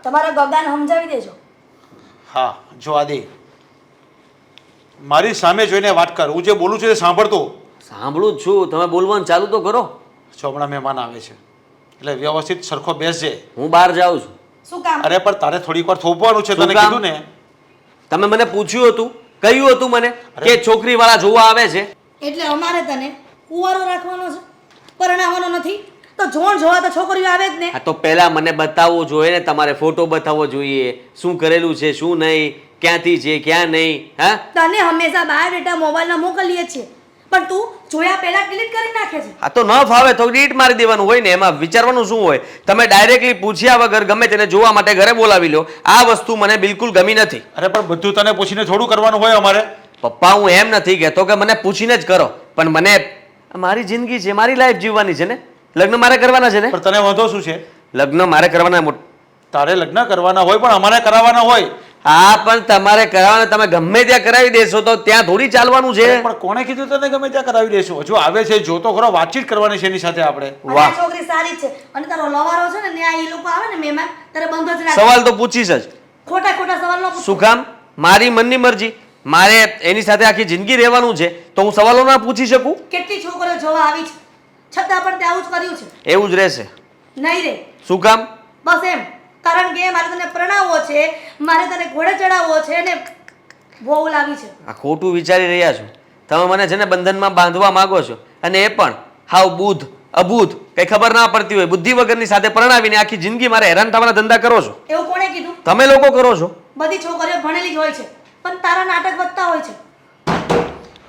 તમારા ગગાને સમજાવી દેજો. હા જો આદિ, મારી સામે જોઈને વાત કર. હું જે બોલું છું એ સાંભળતો. સાંભળું જ છું, તમે બોલવાનું ચાલુ તો કરો. જો હમણાં મહેમાન આવે છે એટલે વ્યવસ્થિત સરખો બેસજે. હું બહાર જાઉં છું. શું કામ? અરે પણ તારે થોડીક વાર થોપવાનું છે, શું તને કામ? કીધું ને. તમે મને પૂછ્યું હતું, કહ્યું હતું મને કે છોકરીવાળા જોવા આવે છે. એટલે અમારે તને કુંવારો રાખવાનો છે, પરણાવવાનો નથી? તો જોણ જોવા તો છોકરીઓ આવે જ ને. હા તો પહેલા મને બતાવવું જોઈએ ને, તમારે ફોટો બતાવવો જોઈએ, શું કરેલું છે શું નહીં, ક્યાંથી છે ક્યાં નહીં. હા તને હંમેશા બાયોડેટા મોબાઈલમાં મોકલીએ છીએ, પણ તું જોયા પહેલા ડિલીટ કરી નાખે છે. આ તો ન ફાવે તો ડીટ મારી દેવાનું હોય ને, એમાં વિચારવાનું શું હોય? તમે ડાયરેક્ટલી પૂછ્યા વગર ગમે તેને જોવા માટે ઘરે બોલાવી લો, આ વસ્તુ મને બિલકુલ ગમી નથી. અરે પણ બધું તને પૂછીને થોડું કરવાનું હોય અમારે. પપ્પા હું એમ નથી કહેતો કે મને પૂછીને જ કરો, પણ મને મારી જિંદગી છે, મારી લાઈફ જીવવાની છે ને, લગ્ન મારે કરવાના છે ને. પણ તને વાંધો શું છે? લગ્ન મારે કરવાના. તારે લગ્ન કરવાના હોય પણ અમારે કરાવવાના હોય. હા પણ તમારે કરાવવાના, તમે ગમે ત્યાં કરાવી દેશો તો ત્યાં થોડી ચાલવાનું છે. પણ કોણે કીધું તને ગમે ત્યાં કરાવી દેશું? હજુ આવે છે જોતો ખરો, વાતચીત કરવાની છે એની સાથે આપણે. અને આ છોકરી સારી છે, અને તારો લવારો છે ને ત્યાં એ લોકો આવે ને મહેમાન તારે બંધ જ રાખે. સવાલ તો પૂછીશ જ. ખોટા ખોટા સવાલ ન પૂછ. શું કામ? મારી મનની મરજી, મારે એની સાથે આખી જિંદગી રહેવાનું છે તો હું સવાલો ના પૂછી શકું? કેટલી છોકરીઓ જોવા આવી છે, છતાં પણ તે આવું જ કર્યું છે. એવું જ રહેશે. નહીં રે. શું કામ? બસ એમ, કારણ કે મારે તને પ્રણાવવો છે, મારે તને ઘોડે ચડાવવો છે ને બહુ લાવી છે. આ ખોટું વિચારી રહ્યા છો તમે. મને છે ને બંધનમાં બાંધવા માંગો છો, અને એ પણ હાવ બુધ અબુધ, કઈ ખબર ના પડતી હોય બુદ્ધિ વગરની સાથે પરણાવીને આખી જિંદગી મારે હેરાન થવાના ધંધા કરો છો. એવું કોણે કીધું? તમે લોકો કરો છો. બધી છોકરીઓ ભણેલી જ હોય છે, પણ તારા નાટક વધતા હોય છે.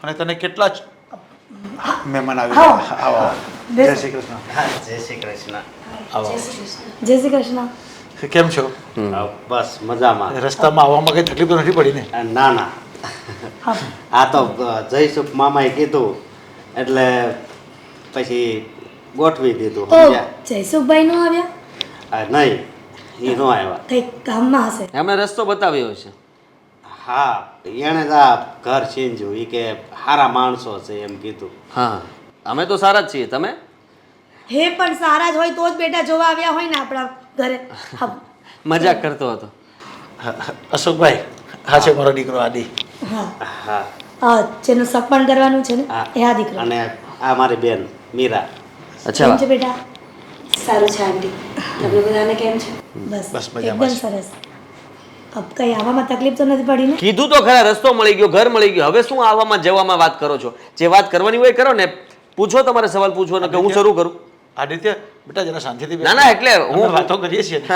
અને તને કેટલા મહેમાન આવી આવો. ગયા. આવો, આવો. જય શ્રી કૃષ્ણ. જય શ્રી કૃષ્ણ. આવો. જય શ્રી કૃષ્ણ. કેમ છો? બસ મજામાં. રસ્તામાં આવવામાં કઈ તકલીફ તો નથી પડી ને? ના ના, આ તો જયસુખ મામાએ કીધું એટલે પછી ગોઠવી દીધું. ઓ સમજ્યા? જયસુખભાઈ નો આવ્યા? નહીં, એ નો આવ્યા. કઈક કામમાં હશે. એમણે રસ્તો બતાવ્યો છે. હા, એણે જ આ ઘર છીંજ્યું. એ કે સારા માણસો છે એમ કીધું. હા અમે તો સારા જ છીએ. તમે? હે પણ સારા જ હોય તો જ બેટા જોવા આવ્યા હોય ને આપણા ઘરે. હા. મજાક કરતો હતો. અશોકભાઈ, હા છે મારો દીકરો આદિ. હા. હા, જેનું સપન કરવાનું છે ને હા. એ આ દીકરો. અને આ મારી બેન મીરા. અચ્છા કેમ છે બેટા? સારું છે આંટી. તમને બધાને કેમ છે? બસ બસ મજામાં એકદમ છે. સરસ. અબ કઈ આવવામાં તકલીફ તો નથી પડી ને? કીધું તો ખરા, રસ્તો મળી ગયો, ઘર મળી ગયો. હવે શું આવવામાં જવામાં વાત કરો છો? જે વાત કરવાની હોય કરો ને. પૂછો, તમારે સવાલ પૂછવો ને કે હું શરૂ કરું? આદિત્ય બેટા જરા શાંતિથી બેસ. ના ના, એટલે અમે હું વાતો કરીએ છીએ ને.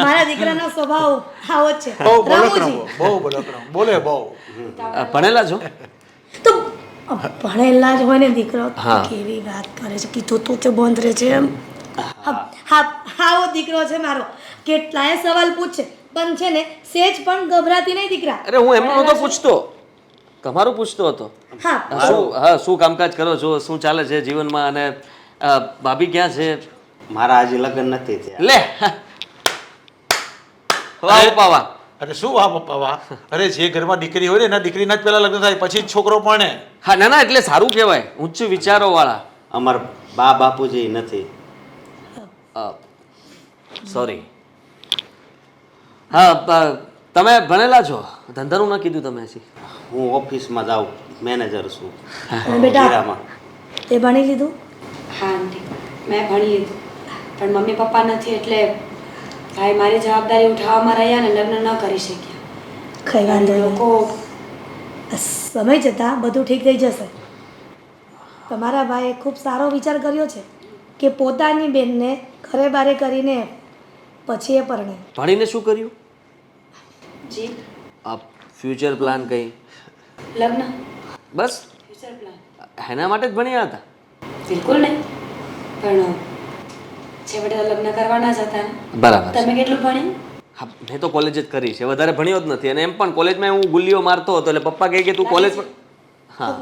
મારા દીકરાનો સ્વભાવ આવો જ છે. બહુ બોલકણો, રમૂજી. બહુ બોલકણો, બોલે બહુ. ભણેલા છો? તો ભણેલા જ હોય ને દીકરો. હા. કેવી વાત કરે છે, કીધું તું તો બંધ રહે છે એમ. હા, આવો દીકરો છે મારો. કેટલાય સવાલ પૂછે પણ છે ને સેજ પણ ગભરાતી નહીં દીકરા. અરે હું એમનો નહોતો પૂછતો, તમારું પૂછતો હતો. હા. શું કામકાજ કરો છો, શું ચાલે છે જીવનમાં, અને ભાભી ક્યાં છે? મારા હજી લગ્ન નથી થયા. લે વાહ પપ્પા વાહ. અરે શું વાહ પપ્પા વાહ. અરે જે ઘરમાં દીકરી હોય ને એના દીકરીના જ પહેલા લગ્ન થાય, પછી જ છોકરો પરણે. હા ના ના, એટલે સારું કહેવાય, ઉચ્ચ વિચારો વાળા. અમાર બા બાપુજી નથી. સોરી. હા તમે ભણેલા છો? ધંધાનું ના કીધું તમે હજી? હું ઓફિસમાં જાઉં, મેનેજર છું. અને બેટા હીરામાં. તે ભણી લીધું? હા આંટી, મેં ભણી લીધું, પણ મમ્મી પપ્પા નથી એટલે ભાઈ મારી જવાબદારી ઉઠાવવામાં રહ્યા ને લગ્ન ન કરી શક્યા. કઈ વાંધો નહીં. લોકો સમય જતાં બધું ઠીક થઈ જશે. તમારા ભાઈએ ખૂબ સારો વિચાર કર્યો છે કે પોતાની બેનને ઘરે બારે કરીને પછી એ પરણે. ભણીને શું કર્યું? જી ફ્યુચર પ્લાન કઈ? લગ્ન બસ ફ્યુચર પ્લાન એના માટે જ ભણ્યા હતા? બિલકુલ નહીં, પણ છેવટે તો લગ્ન કરવાના જ હતા ને. બરાબર. તમે કેટલું ભણી? હા મેં તો કોલેજ જ કરી છે, વધારે ભણ્યો જ નથી. અને એમ પણ કોલેજમાં હું ગુલ્લીઓ મારતો હતો એટલે પપ્પા કહે કે તું કોલેજ પણ. હા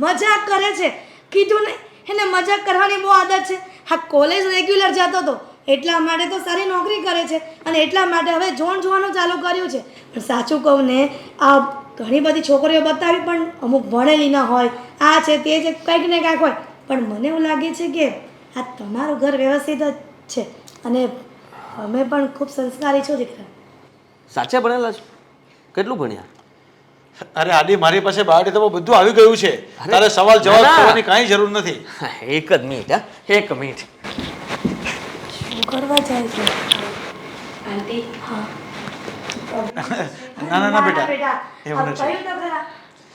મજાક કરે છે, કીધું ને એને મજાક કરવાની બહુ આદત છે. હા કોલેજ રેગ્યુલર જતો હતો એટલા માટે તો સારી નોકરી કરે છે, અને એટલા માટે હવે જોવાનું ચાલુ કર્યું છે. પણ સાચું કહું ને, આ ઘણી બધી છોકરીઓ બતાવી પણ અમુક ભણેલી ના હોય, આ છે તે છે, કંઈક ને કાંઈક હોય. પણ મને એવું લાગે છે કે આ તમારું ઘર વ્યવસ્થિત જ છે, અને અમે પણ ખૂબ સંસ્કારી છો દીકરા. સાચે ભણેલા છો? કેટલું ભણ્યા? અરે આદિ, મારી પાસે બાયોડેટામાં બધું આવી ગયું છે. તારે સવાલ જવાબ ના. કરવાની કાંઈ જરૂર નથી. એક જ મિનિટ, હા, એક મિનિટ. શું કરવા જાય છે? આંટી હા. ના ના ના બેટા, એવું આ નથી. કહ્યું તો ખરા.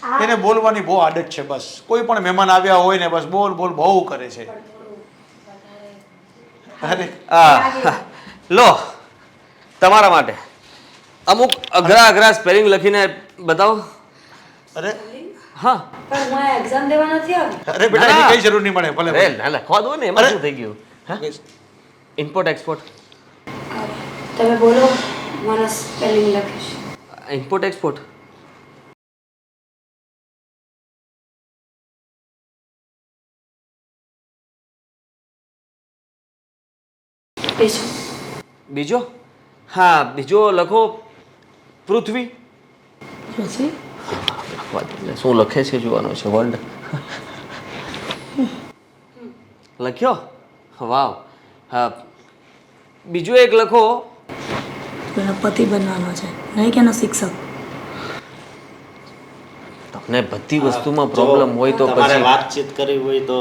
આ એને બોલવાની બહુ આદત છે. બસ કોઈ પણ મહેમાન આવ્યા હોય ને બસ બોલ બોલ બહુ કરે છે. અરે આ લો તમારા માટે અમુક અઘરા અઘરા સ્પેલિંગ લખીને બતાવો. અરે હા, પણ હું આ એક્ઝામ દેવા નથી આવી. અરે બેટા, ના. એની કઈ જરૂર નહીં મળે. ભલે અરે ના લખવા દો ને, એમાં અરે. શું થઈ ગયું? હા, ઇમ્પોર્ટ એક્સપોર્ટ. તમે બોલો, મને સ્પેલિંગ લખીશ. Import export. બીજું બીજો? હા, બીજો લખો પૃથ્વી. પૃથ્વી. લખવા દો એટલે શું લખે છે જોવાનું છે. વર્લ્ડ લખ્યો? વાવ. હા, બીજું એક લખો. એનો પતિ બનવાનો છે, નહીં કે એનો શિક્ષક. તમને બધી વસ્તુમાં પ્રોબ્લેમ હોય તો તમારે પછી વાતચીત કરવી હોય તો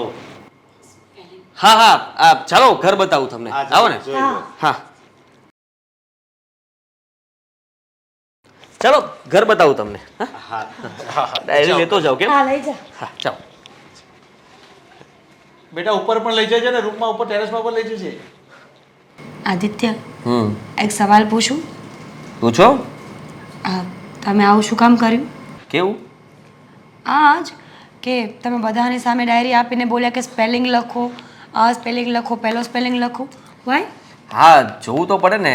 હા હા, ચાલો ઘર બતાવું તમને. આ આવો ને. જોઈ લો. હા, ચાલો ઘર બતાવું તમને. હા, હા ડાયરી લેતો જાઓ. કેમ? હા, લઈ જા. હા, ચાલો. બેટા, ઉપર પણ લઈ જાય છે ને, રૂમમાં ઉપર ટેરેસમાં પણ લઈ જશે. આદિત્ય, હમ, એક સવાલ પૂછું? પૂછો. તમે આવું શું કામ કર્યું? કેવું? આ જ કે તમે બધાની સામે ડાયરી આપીને બોલ્યા કે સ્પેલિંગ લખો, આ સ્પેલિંગ લખો, પહેલો સ્પેલિંગ લખો. વાય? હા, જોવું તો પડે ને.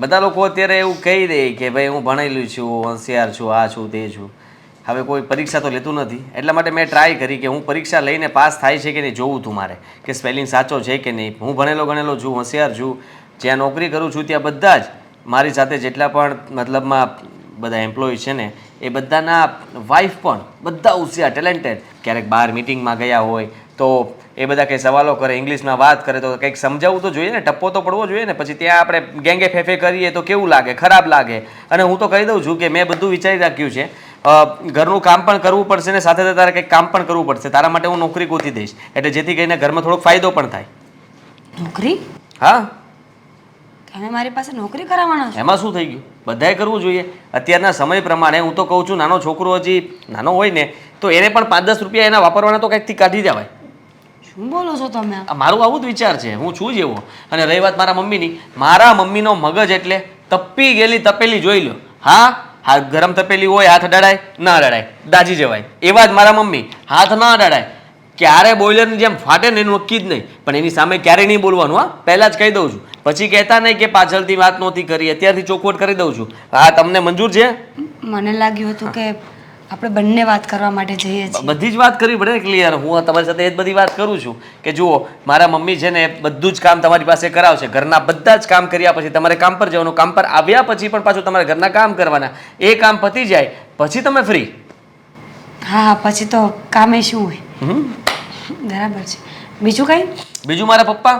બધા લોકો અત્યારે એવું કહી દે કે ભાઈ હું ભણેલું છું, હોશિયાર છું, આ છું, તે છું. હવે કોઈ પરીક્ષા તો લેતું નથી. એટલા માટે મેં ટ્રાય કરી કે હું પરીક્ષા લઈને પાસ થાય છે કે નહીં જોવું તું મારે, કે સ્પેલિંગ સાચો છે કે નહીં. હું ભણેલો ગણેલો છું, હોશિયાર છું. જ્યાં નોકરી કરું છું ત્યાં બધા જ મારી સાથે જેટલા પણ મતલબમાં બધા એમ્પ્લોય છે ને એ બધાના વાઈફ પણ બધા હોશિયાર, ટેલેન્ટેડ. ક્યારેક બહાર મિટિંગમાં ગયા હોય તો એ બધા કંઈ સવાલો કરે, ઇંગ્લિશમાં વાત કરે તો કંઈક સમજાવવું તો જોઈએ ને, ટપ્પો તો પડવો જોઈએ ને. પછી ત્યાં આપણે ગેંગે ફેફે કરીએ તો કેવું લાગે? ખરાબ લાગે. અને હું તો કહી દઉં છું કે મેં બધું વિચારી રાખ્યું છે. ઘરનું કામ પણ કરવું પડશે ને સાથે સાથે તારે કંઈક કામ પણ કરવું પડશે. તારા માટે હું નોકરી ગોતી દઈશ, એટલે જેથી કરીને ઘરમાં થોડોક ફાયદો પણ થાય. નોકરી? હા, તમે મારી પાસે નોકરી કરાવવાના છો? એમાં શું થઈ ગયું? બધાએ કરવું જોઈએ. અત્યારના સમય પ્રમાણે હું તો કહું છું, નાનો છોકરો હજી નાનો હોય ને તો એને પણ 5-10 રૂપિયા એના વાપરવાના તો કંઈકથી કાઢી દેવાય. શું બોલો છો તમે? આ મારું આવું જ વિચાર છે. હું છું જ એવો. અને રહી વાત મારા મમ્મીની, મારા મમ્મીનો મગજ એટલે તપી ગયેલી તપેલી જોઈ લો. હા, ગરમ તપેલી હોય, હાથ અડાડાય ના અડાડાય, દાજી જવાય. એવા જ મારા મમ્મી, હાથ ના અડાડાય. ક્યારે બોઇલરની જેમ ફાટે ને એનું નક્કી જ નહીં, પણ એની સામે ક્યારેય નહીં બોલવાનું. હા, પહેલાં જ કહી દઉં છું. પછી કહેતા નહીં કે પાછળથી વાત નહોતી કરી, અત્યારથી ચોખવટ કરી દઉં છું. હા, તમને મંજૂર છે? મને લાગ્યું હતું કે આપણે બંને વાત કરવા માટે જઈએ છીએ. બધી જ વાત કરવી પડે ને ક્લિયર. હું તમારી સાથે એ જ બધી વાત કરું છું કે જુઓ, મારા મમ્મી છે ને બધું જ કામ તમારી પાસે કરાવશે. ઘરના બધા જ કામ કર્યા પછી તમારે કામ પર જવાનું. કામ પર આવ્યા પછી પણ પાછું તમારે ઘરના કામ કરવાના. એ કામ પતી જાય પછી તમે ફ્રી. હા, પછી તો કામે શું હોય. બરાબર છે. બીજું કંઈ? બીજું મારા પપ્પા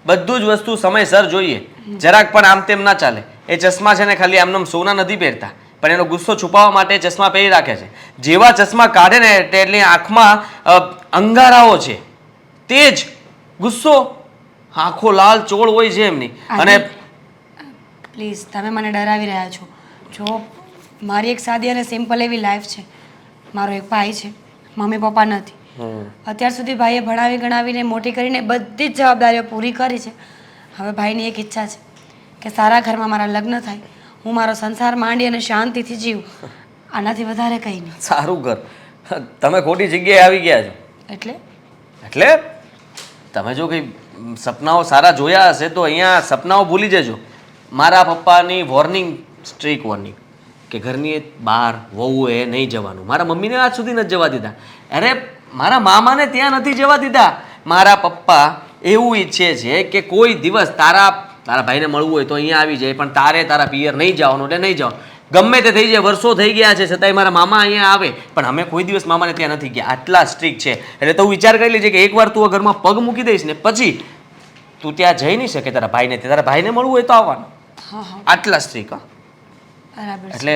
બધું જ વસ્તુ સમયસર જોઈએ. જરાક પણ આમ તેમ ના ચાલે. એ ચશ્મા છે ને ખાલી આમનામ સોના નથી પહેરતા, પણ એનો ગુસ્સો છુપાવવા માટે ચશ્મા પહેરી રાખે છે. જેવા ચશ્મા કાઢે ને એટલે આંખમાં અંગારાઓ છે, તે જ ગુસ્સો, આંખો લાલ ચોળ હોય છે એમની. અને પ્લીઝ, તમે મને ડરાવી રહ્યા છો. જો મારી એક સાદી અને સિમ્પલ એવી લાઈફ છે. મારો એક ભાઈ છે, મમ્મી પપ્પા નથી. અત્યાર સુધી ભાઈએ ભણાવી ગણાવીને મોટી કરીને બધી જ જવાબદારીઓ પૂરી કરી છે. હવે ભાઈની એક ઈચ્છા છે કે સારા ઘરમાં મારા લગ્ન થાય, હું મારો સંસાર માંડી અને શાંતિથી જીવું. આનાથી વધારે કંઈ નહીં. સારું ઘર. તમે ખોટી જગ્યાએ આવી ગયા છો. એટલે તમે જો કંઈ સપનાઓ સારા જોયા હશે તો અહીંયા સપનાઓ ભૂલી જજો. મારા પપ્પાની વોર્નિંગ, સ્ટ્રીક વોર્નિંગ કે ઘરની બહાર વહુએ નહીં જવાનું. મારા મમ્મીને આજ સુધી નથી જવા દીધા. અરે મારા મામાને ત્યાં નથી જવા દીધા. મારા પપ્પા એવું ઈચ્છે છે કે કોઈ દિવસ તારા ભાઈને મળવું હોય તો અહીંયા આવી જાય, પણ તારે તારા પિયર નહીં જવાનું એટલે નહીં જવાનું. ગમે તે થઈ જાય, વર્ષો થઈ ગયા છે છતાંય મારા મામા અહીંયા આવે, પણ અમે કોઈ દિવસ મામાને ત્યાં નથી ગયા. આટલા સ્ટ્રીક છે. એટલે તો વિચાર કરી લેજે કે એકવાર તું આ ઘરમાં પગ મૂકી દઈશ ને પછી તું ત્યાં જઈ નહીં શકે તારા ભાઈને તારા ભાઈને મળવું હોય તો આવવાનું. હા હા આટલા સ્ટ્રીક હા. બરાબર છે. એટલે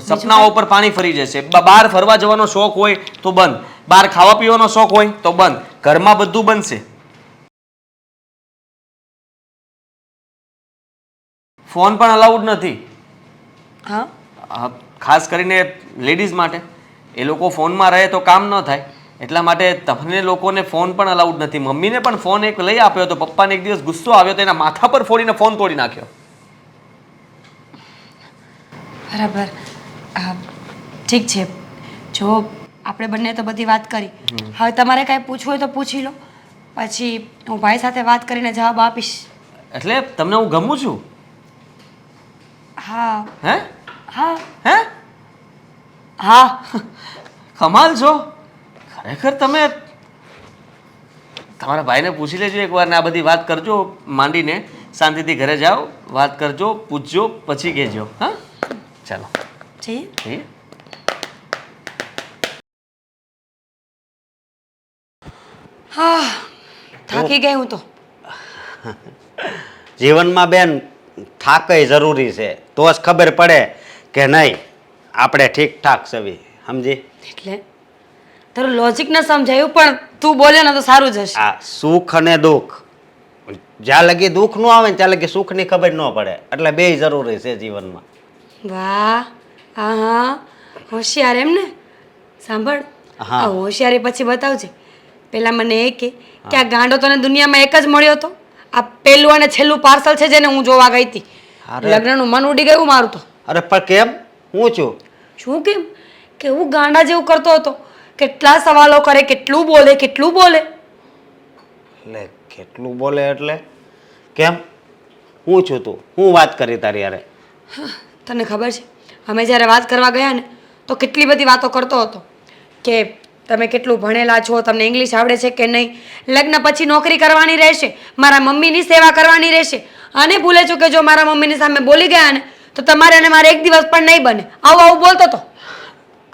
સપનાઓ પર પાણી ફરી જશે. બહાર ફરવા જવાનો શોખ હોય તો બંધ, બહાર ખાવા પીવાનો શોખ હોય તો બંધ, ઘરમાં બધું બનશે. ફોન પણ અલાઉડ નથી. હા ખાસ કરીને લેડીઝ માટે. એ લોકો ફોનમાં રહે તો કામ ન થાય એટલા માટે તમને લોકોને ફોન પણ અલાઉડ નથી. મમ્મીને પણ ફોન એક લઈ આપ્યો તો પપ્પાને એક દિવસ ગુસ્સો આવ્યો તો એના માથા પર ફોડીને ફોન તોડી નાખ્યો. બરાબર. ઠીક છે, જો આપણે બંને તો બધી વાત કરી, હવે તમારે કાંઈ પૂછવું હોય તો પૂછી લો, પછી હું ભાઈ સાથે વાત કરીને જવાબ આપીશ. એટલે તમને હું ગમું છું? હા હે હા હે હા. કમાલ છો ખરેખર. તમે તમારા ભાઈને પૂછી લેજો એકવાર ને આ બધી વાત કરજો માંડીને. શાંતિથી ઘરે જાઓ, વાત કરજો, પૂછજો, પછી કહેજો. હા ચાલો જઈએ. હા થાકી ગઈ હું તો. જીવનમાં બેન થાકય જરૂરી છે, તો જ ખબર પડે કે નહીં આપણે ઠીકઠાક છવી. સમજી? એટલે તારું લોજિક ન સમજાયું, પણ તું બોલ્યો ને તો સારું જ હશે. આ સુખ અને દુઃખ, જ્યાં લગી દુઃખ ન આવે ને ત્યાં લગી સુખની ખબર ન પડે, એટલે બેય જરૂરી છે જીવનમાં. વાહ, હા હા, હોશિયાર એમ ને. સાંભળ, હા. આ હોશિયારી પછી બતાવજે. પેલા મને એ કે આ ગાંડો તને દુનિયામાં એક જ મળ્યો હતો. આ પહેલું અને છેલ્લું પાર્સલ છે જેને હું જોવા ગઈ હતી. અરે. લગ્નનું મન ઉડી ગયું મારું તો. અરે પણ કેમ? હું છું શું કેમ? કે હું ગાંડા જેવું કરતો હતો. કેટલા સવાલો કરે, કેટલું બોલે, કેટલું બોલે. એટલે કેટલું બોલે એટલે કેમ? હું છું તું? હું વાત કરી તારી યારે? તને ખબર છે, અમે જ્યારે વાત કરવા ગયા ને તો કેટલી બધી વાતો કરતો હતો કે તમે કેટલું ભણેલા છો, તમને ઇંગ્લિશ આવડે છે કે નહીં, લગ્ન પછી નોકરી કરવાની રહેશે, મારા મમ્મીની સેવા કરવાની રહેશે, અને ભૂલે છો કે જો મારા મમ્મીની સામે બોલી ગયા ને તો તમારે અને મારે એક દિવસ પણ નહીં બને. આવું આવું બોલતો હતો.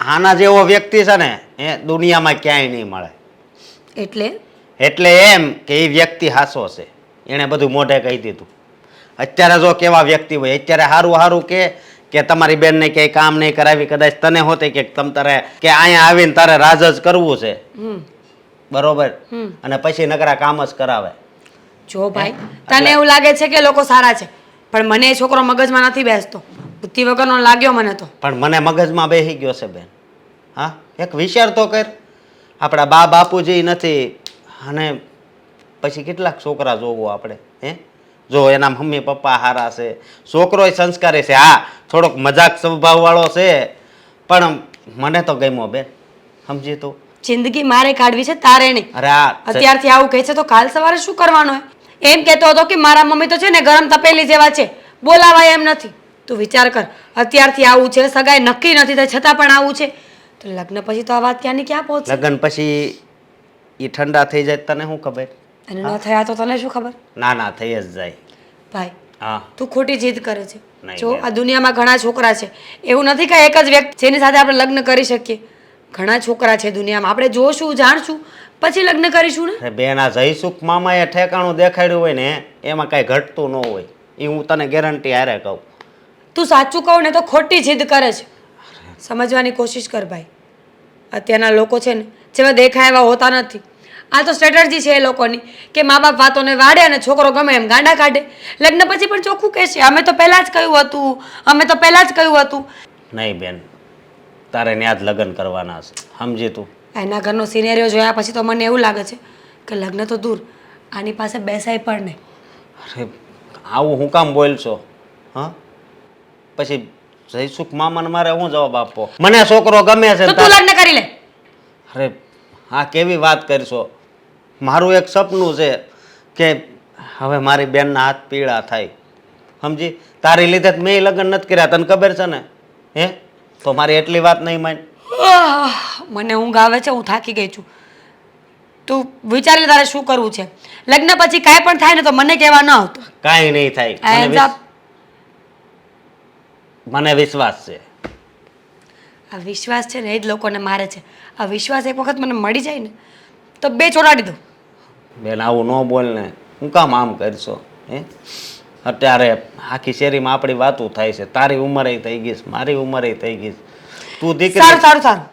આના જેવો વ્યક્તિ છે ને એ દુનિયામાં ક્યાંય નહીં મળે. એટલે એમ કે એ વ્યક્તિ હાસો છે, એણે બધું મોઢે કહી દીધું. અત્યારે જો કેવા વ્યક્તિ હોય, અત્યારે સારું સારું કે તમારી બેનને ક્યાંય કામ નહીં કરાવી, કદાચ તને હોતે કે તમ તારે કે અહીંયા આવીને તારે રાજ જ કરવું છે, બરોબર, અને પછી નકરા કામ જ કરાવે. જો ભાઈ, તને એવું લાગે છે કે લોકો સારા છે, પણ મને એ છોકરો મગજમાં નથી બેસતો. બુદ્ધિ વગરનો લાગ્યો મને તો. પણ મને મગજમાં બેસી ગયો છે બેન. હા, એક વિચાર તો કર. આપણા બા બાપુજી નથી અને પછી કેટલાક છોકરા જોવો આપણે? હે, જો એના મમ્મી પપ્પા સારા છે, છોકરો સંસ્કારી છે, હા થોડોક મજાક સ્વભાવવાળો છે, પણ મને તો ગમ્યો બેન. સમજી તું? જિંદગી મારે કાઢવી છે, તારે નહીં. અરે આ અત્યારથી આવું કહે છે તો કાલ સવારે શું કરવાનું? એમ કહેતો હતો કે મારા મમ્મી તો છે ને ગરમ તપેલી જેવા છે, બોલાવાય એમ નથી. તું વિચાર કર, અત્યારથી આવું છે, સગાઈ નક્કી નથી થઈ છતાં પણ આવું છે, તો લગ્ન પછી તો આ વાત ક્યાંની ક્યાં પહોંચશે? લગ્ન પછી એ ઠંડા થઈ જાય તને શું ખબર? અને ન થયા તો તને શું ખબર? ના થઈ જ જાય. ભાઈ, હા, તું ખોટી જીદ કરે છે. નહીં જો બેન. આ દુનિયામાં ઘણા છોકરા છે, એવું નથી કે એક જ વ્યક્તિ જેની સાથે આપણે લગ્ન કરી શકીએ. ઘણા છોકરા છે દુનિયામાં, આપણે જોશું, જાણશું, પછી લગ્ન કરીશું ને. અરે બેન, આ જયસુખ મામાએ ઠેકાણું દેખાડ્યું હોય ને એમાં કાંઈ ઘટતું ન હોય, એ હું તને ગેરંટી હારે કહું. તું સાચું કહું ને તો ખોટી જીદ કરે છે. સમજવાની કોશિશ કર ભાઈ. અત્યારના લોકો છે ને જેવા દેખાય એવા હોતા નથી. આ તો સ્ટ્રેટર્જી છે એ લોકોની કે મા બાપ વાતોને વાડે અને છોકરો ગમે એમ ગાંડા કાઢે. લગ્ન પછી પણ ચોખ્ખું કહેશે, અમે તો પહેલાં જ કહ્યું હતું, અમે તો પહેલાં જ કહ્યું હતું. નહીં બેન, તારે ત્યાં જ લગ્ન કરવાના છે. સમજી તું? એના ઘરનો સિનેરિયો જોયા પછી તો મને એવું લાગે છે કે લગ્ન તો દૂર, આની પાસે બેસાય પણ નહીં. અરે આવું હું કામ બોલશો? હા, પછી જયસુખ મામાને મારે શું જવાબ આપવો? મને છોકરો ગમે છે તો ને તું તારે- લગ્ન કરી લે. અરે હા, કેવી વાત કરશો? મારું એક સપનું છે કે હવે મારી બેનના હાથ પીળા થાય. સમજી? તારી લીધે જ મેં લગ્ન નથી કર્યા, તને ખબર છે ને? હે, તો મારી એટલી વાત નહીં માન. મને ઊંઘ આવે છે, હું થાકી ગઈ છું. તું વિચારી લે તારે શું કરવું છે. લગ્ન પછી કાંઈ પણ થાય ને તો મને કહેવા ન આવતો. કાંઈ નહીં થાય. Hands up. મને વિશ્વાસ છે. આ વિશ્વાસ છે ને એ જ લોકોને મારે છે. આ વિશ્વાસ એક વખત મને મળી જાય ને તો બે ચોરાડી દઉં. બેન આવું ન બોલ ને. હું કામ આમ કરશો હે? અત્યારે આખી શેરીમાં આપણી વાતો થાય છે. તારી ઉંમરે થઈ ગઈ છે, મારી ઉંમરે થઈ ગઈ છે. તું દીકરી સારું સારું સારું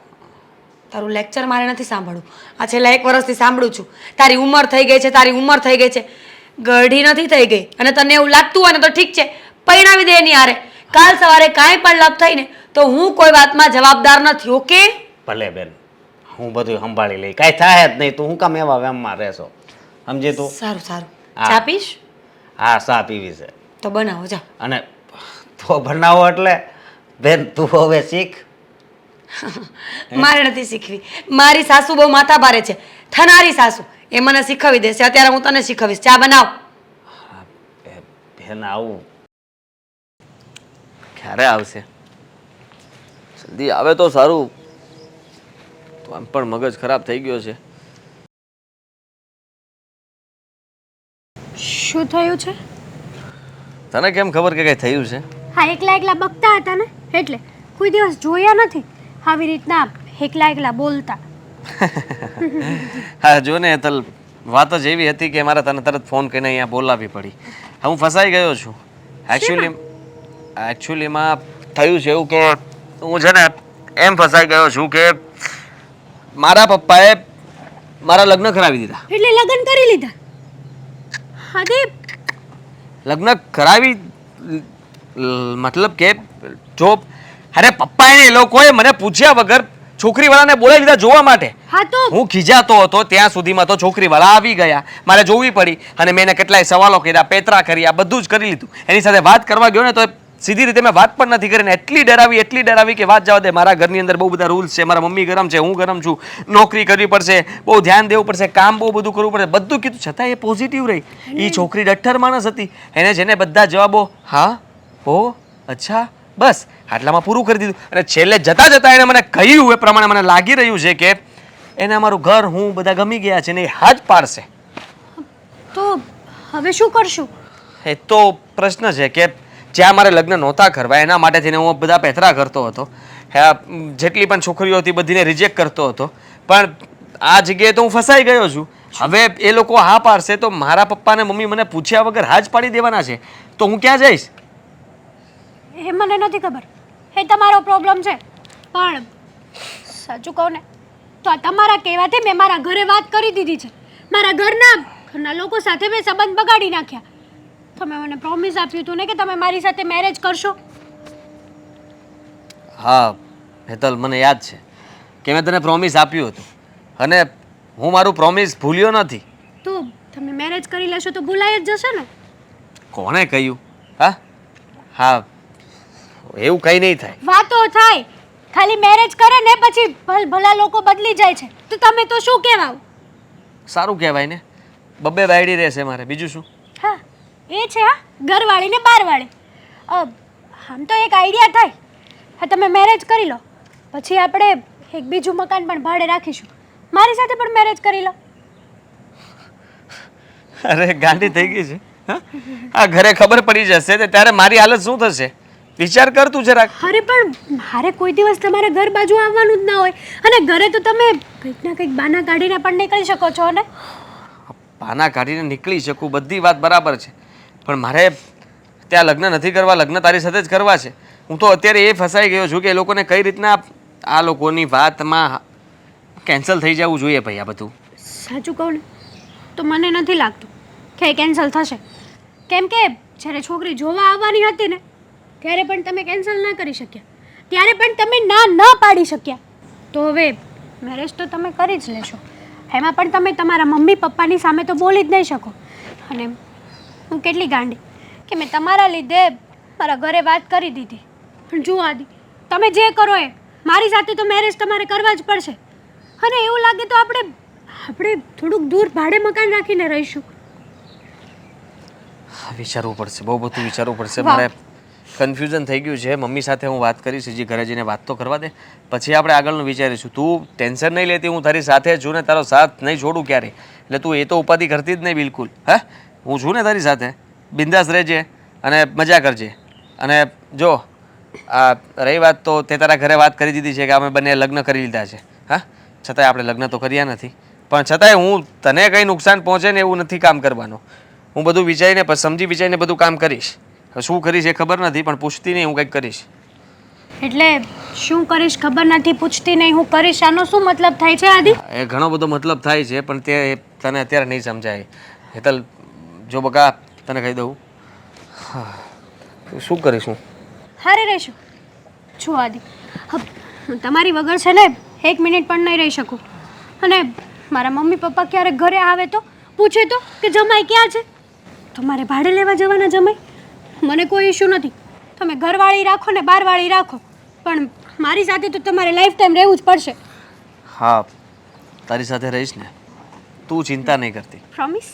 તારું લેક્ચર મારે નથી સાંભળવું. આ છેલ્લા 1 વર્ષથી સાંભળું છું તારી ઉંમર થઈ ગઈ છે, તારી ઉંમર થઈ ગઈ છે. ગઢી નથી થઈ ગઈ. અને તને એવું લાગતું હોય ને તો ઠીક છે, પરણાવી દે એની હારે. કાલ સવારે કાંઈ પણ લાભ થાય ને તો હું કોઈ વાતમાં જવાબદાર નથી. ઓકે? ભલે બેન, હું બધું સંભાળી લઈ, કાંઈ થાય જ નહીં. તું હું કામ એવા વેમમાં રહેશો? સમજી તું? સારું સારું હા. ચા પીશ હા, ચા પીવી છે. તો બનાવો જા. અને તો બનાવો એટલે બેન તું હવે શીખ. મારે નથી શીખવી. મારી સાસુ બહુ માથા ભારે છે, થનારી સાસુ. એ મને શીખવી દેશે. અત્યારે હું તને શીખવીશ. ચા બનાવ. બેન આવું ક્યારે આવશે? જલ્દી આવે તો સારું. તો આમ પણ મગજ ખરાબ થઈ ગયો છે. શું થયું છે? તને કેમ ખબર કે કંઈ થયું છે? હા, એકલા એકલા બકતા હતા ને એટલે. કોઈ દિવસ જોયા નથી આવી રીતના એકલા એકલા બોલતા. હા જો ને હેતલ, વાત જ એવી હતી કે મારે તને તરત ફોન કરીને અહીંયા બોલાવવી પડી. હા, હું ફસાઈ ગયો છું. એકચ્યુઅલીમાં થયું છે એવું કે હું છે ને એમ ફસાઈ ગયો છું કે મારા પપ્પાએ મારા લગ્ન કરાવી દીધા. એટલે લગ્ન કરી લીધા? હાદીપ, લગ્ન કરાવી મતલબ કે જો અરે પપ્પાએ એ લોકોએ મને પૂછ્યા વગર છોકરીવાળાને બોલાવી લીધા જોવા માટે. હા તો હું ખીજાતો હતો ત્યાં સુધીમાં તો છોકરીવાળા આવી ગયા. મારે જોવી પડી અને મેં એને કેટલાય સવાલો કર્યા, પેતરા કર્યા, બધું જ કરી લીધું. એની સાથે વાત કરવા ગયો ને તો સીધી રીતે મેં વાત પણ નથી કરીને એટલી ડરાવી કે વાત જવા દે. મારા ઘરની અંદર બહુ બધા રૂલ્સ છે. મારા મમ્મી ગરમ છે, હું ગરમ છું, નોકરી કરવી પડશે, બહુ ધ્યાન દેવું પડશે, કામ બહુ બધું કરવું પડશે, બધું કીધું. છતાં એ પોઝિટિવ રહી. એ છોકરી ડઠ્ઠર માણસ હતી. એને જેને બધા જવાબો હા, ઓ, અચ્છા, બસ આટલામાં પૂરું કરી દીધું. અને છેલ્લે જતા જતા એને મને કહ્યું એ પ્રમાણે મને લાગી રહ્યું છે કે એને અમારું ઘર હું બધા ગમી ગયા છે ને એ હાથ પાડશે. તો હવે શું કરશું? એ તો પ્રશ્ન છે કે જ્યાં મારે લગ્ન નહોતા કરવા એના માટે થઈને હું બધા પેથરા કરતો હતો. જેટલી પણ છોકરીઓ હતી બધીને રિજેક્ટ કરતો હતો. પણ આ જગ્યાએ તો હું ફસાઈ ગયો છું. હવે એ લોકો હા પાડશે તો મારા પપ્પા ને મમ્મી મને પૂછ્યા વગર હા જ પાડી દેવાના છે. તો હું ક્યાં જઈશ? એ મને નથી ખબર, એ તમારો પ્રોબ્લેમ છે. પણ સાચું કહું ને તો આ તમારા કહેવાથી મેં મારા ઘરે વાત કરી દીધી છે. મારા ઘરના લોકો સાથે મેં સંબંધ બગાડી નાખ્યા. તમે મને પ્રોમિસ આપ્યું હતું ને કે તમે મારી સાથે મેરેજ કરશો. હા હેતલ, મને યાદ છે કે મેં તને પ્રોમિસ આપ્યું હતું અને હું મારું પ્રોમિસ ભૂલ્યો નથી. તો તમે મેરેજ કરી લેશો તો ભૂલાઈ જ જશે ને? કોણે કહ્યું? હા હા, એવું કંઈ નહીં થાય. વાતો થાય, ખાલી મેરેજ કરે ને પછી ભલા લોકો બદલી જાય છે. તો તમે તો શું કહેવાવ? સારું કહેવાય ને, બબ્બે બાયડી રહેશે મારે, બીજું શું? હા, એ છે. હા, ઘરવાળી ને બહારવાળી. આમ તો એક આઈડિયા થાય. હા, તમે મેરેજ કરી લો પછી આપણે એક બીજું મકાન પણ ભાડે રાખીશું. મારી સાથે પણ મેરેજ કરી લો. અરે ગાંડી થઈ ગઈ છે. હા? આ ઘરે ખબર પડી જશે તો ત્યારે મારી હાલત શું થશે? વિચાર કર તું જરાક. અરે પણ મારે કોઈ દિવસ તમારા ઘર બાજુ આવવાનું જ ના હોય. અને ઘરે તો તમે કંઈક ના કંઈક બાના કાઢીને પણ નીકળી શકો છો ને. પાના કાઢીને નીકળી શકું, બધી વાત બરાબર છે. પણ મારે ત્યાં લગ્ન નથી કરવા, લગ્ન તારી સાથે જ કરવા છે. હું તો અત્યારે એ ફસાઈ ગયો છું કે એ લોકોને કઈ રીતના આ લોકોની વાતમાં કેન્સલ થઈ જવું જોઈએ ભાઈ આ બધું. સાચું કહું ને તો મને નથી લાગતું કે એ કેન્સલ થશે. કેમ કે જ્યારે છોકરી જોવા આવવાની હતી ને ત્યારે પણ તમે કેન્સલ ના કરી શક્યા, ત્યારે પણ તમે ના ન પાડી શક્યા. તો હવે મેરેજ તો તમે કરી જ લેશો. એમાં પણ તમે તમારા મમ્મી પપ્પાની સામે તો બોલી જ નહીં શકો. અને હું કેટલી ગાંડી કે મેં તમારા લીધે મારા ઘરે વાત કરી દીધી. પણ જુઓ આદિ, તમે જે કરો એ મારી સાથે તો મેરેજ તમારે કરવા જ પડશે. અને એવું લાગે તો આપણે થોડુંક દૂર ભાડે મકાન રાખીને રહીશું. વિચારવું પડશે, બહુ બધું વિચારવું પડશે. વાહ. મારે કન્ફ્યુઝન થઈ ગયું છે. મમ્મી સાથે હું વાત કરીશ, હજી ઘરે જઈને વાત તો કરવા દે, પછી આપણે આગળનું વિચારીશું. તું ટેન્શન નહીં લેતી, હું તારી સાથે છું ને તારો સાથ નહીં છોડું ક્યારેય. એટલે તું એ તો ઉપાધિ કરતી જ નહીં બિલકુલ. હે, હું છું ને તારી સાથે. બિંદાસ રહેજે અને મજા કરજે. અને જો આ રહી વાત તો તે તારા ઘરે વાત કરી દીધી છે કે અમે બંને લગ્ન કરી લીધા છે. હા, છતાંય આપણે લગ્ન તો કર્યા નથી. પણ છતાંય હું તને કંઈ નુકસાન પહોંચે ને એવું નથી કામ કરવાનું. હું બધું વિચારીને પછી સમજી વિચારીને બધું કામ કરીશ. હવે શું કરીશ એ ખબર નથી, પણ પૂછતી નહીં, હું કંઈક કરીશ. એટલે શું કરીશ ખબર નથી, પૂછતી નહીં હું કરીશ, આનો શું મતલબ થાય છે આદિ? એ ઘણો બધો મતલબ થાય છે, પણ તે તને અત્યારે નહીં સમજાય. હેતલ, જો બકા તને કહી દઉં, શું કરીશ હું? હારે રહેશું. છું આદિ, હું તમારી વગર છે ને 1 મિનિટ પણ નહીં રહી શકું. અને મારા મમ્મી પપ્પા ક્યારેક ઘરે આવે તો પૂછે તો કે જમાઈ ક્યાં છે, તો મારે ભાડે લેવા જવાના જમાઈ? મને કોઈ ઇશ્યુ નથી, તમે ઘરવાળી રાખો ને બહારવાળી રાખો, પણ મારી સાથે તો તમારે લાઈફ ટાઈમ રહેવું જ પડશે. હા, તારી સાથે રહીશ ને, તું ચિંતા નહીં કરતી. પ્રોમિસ?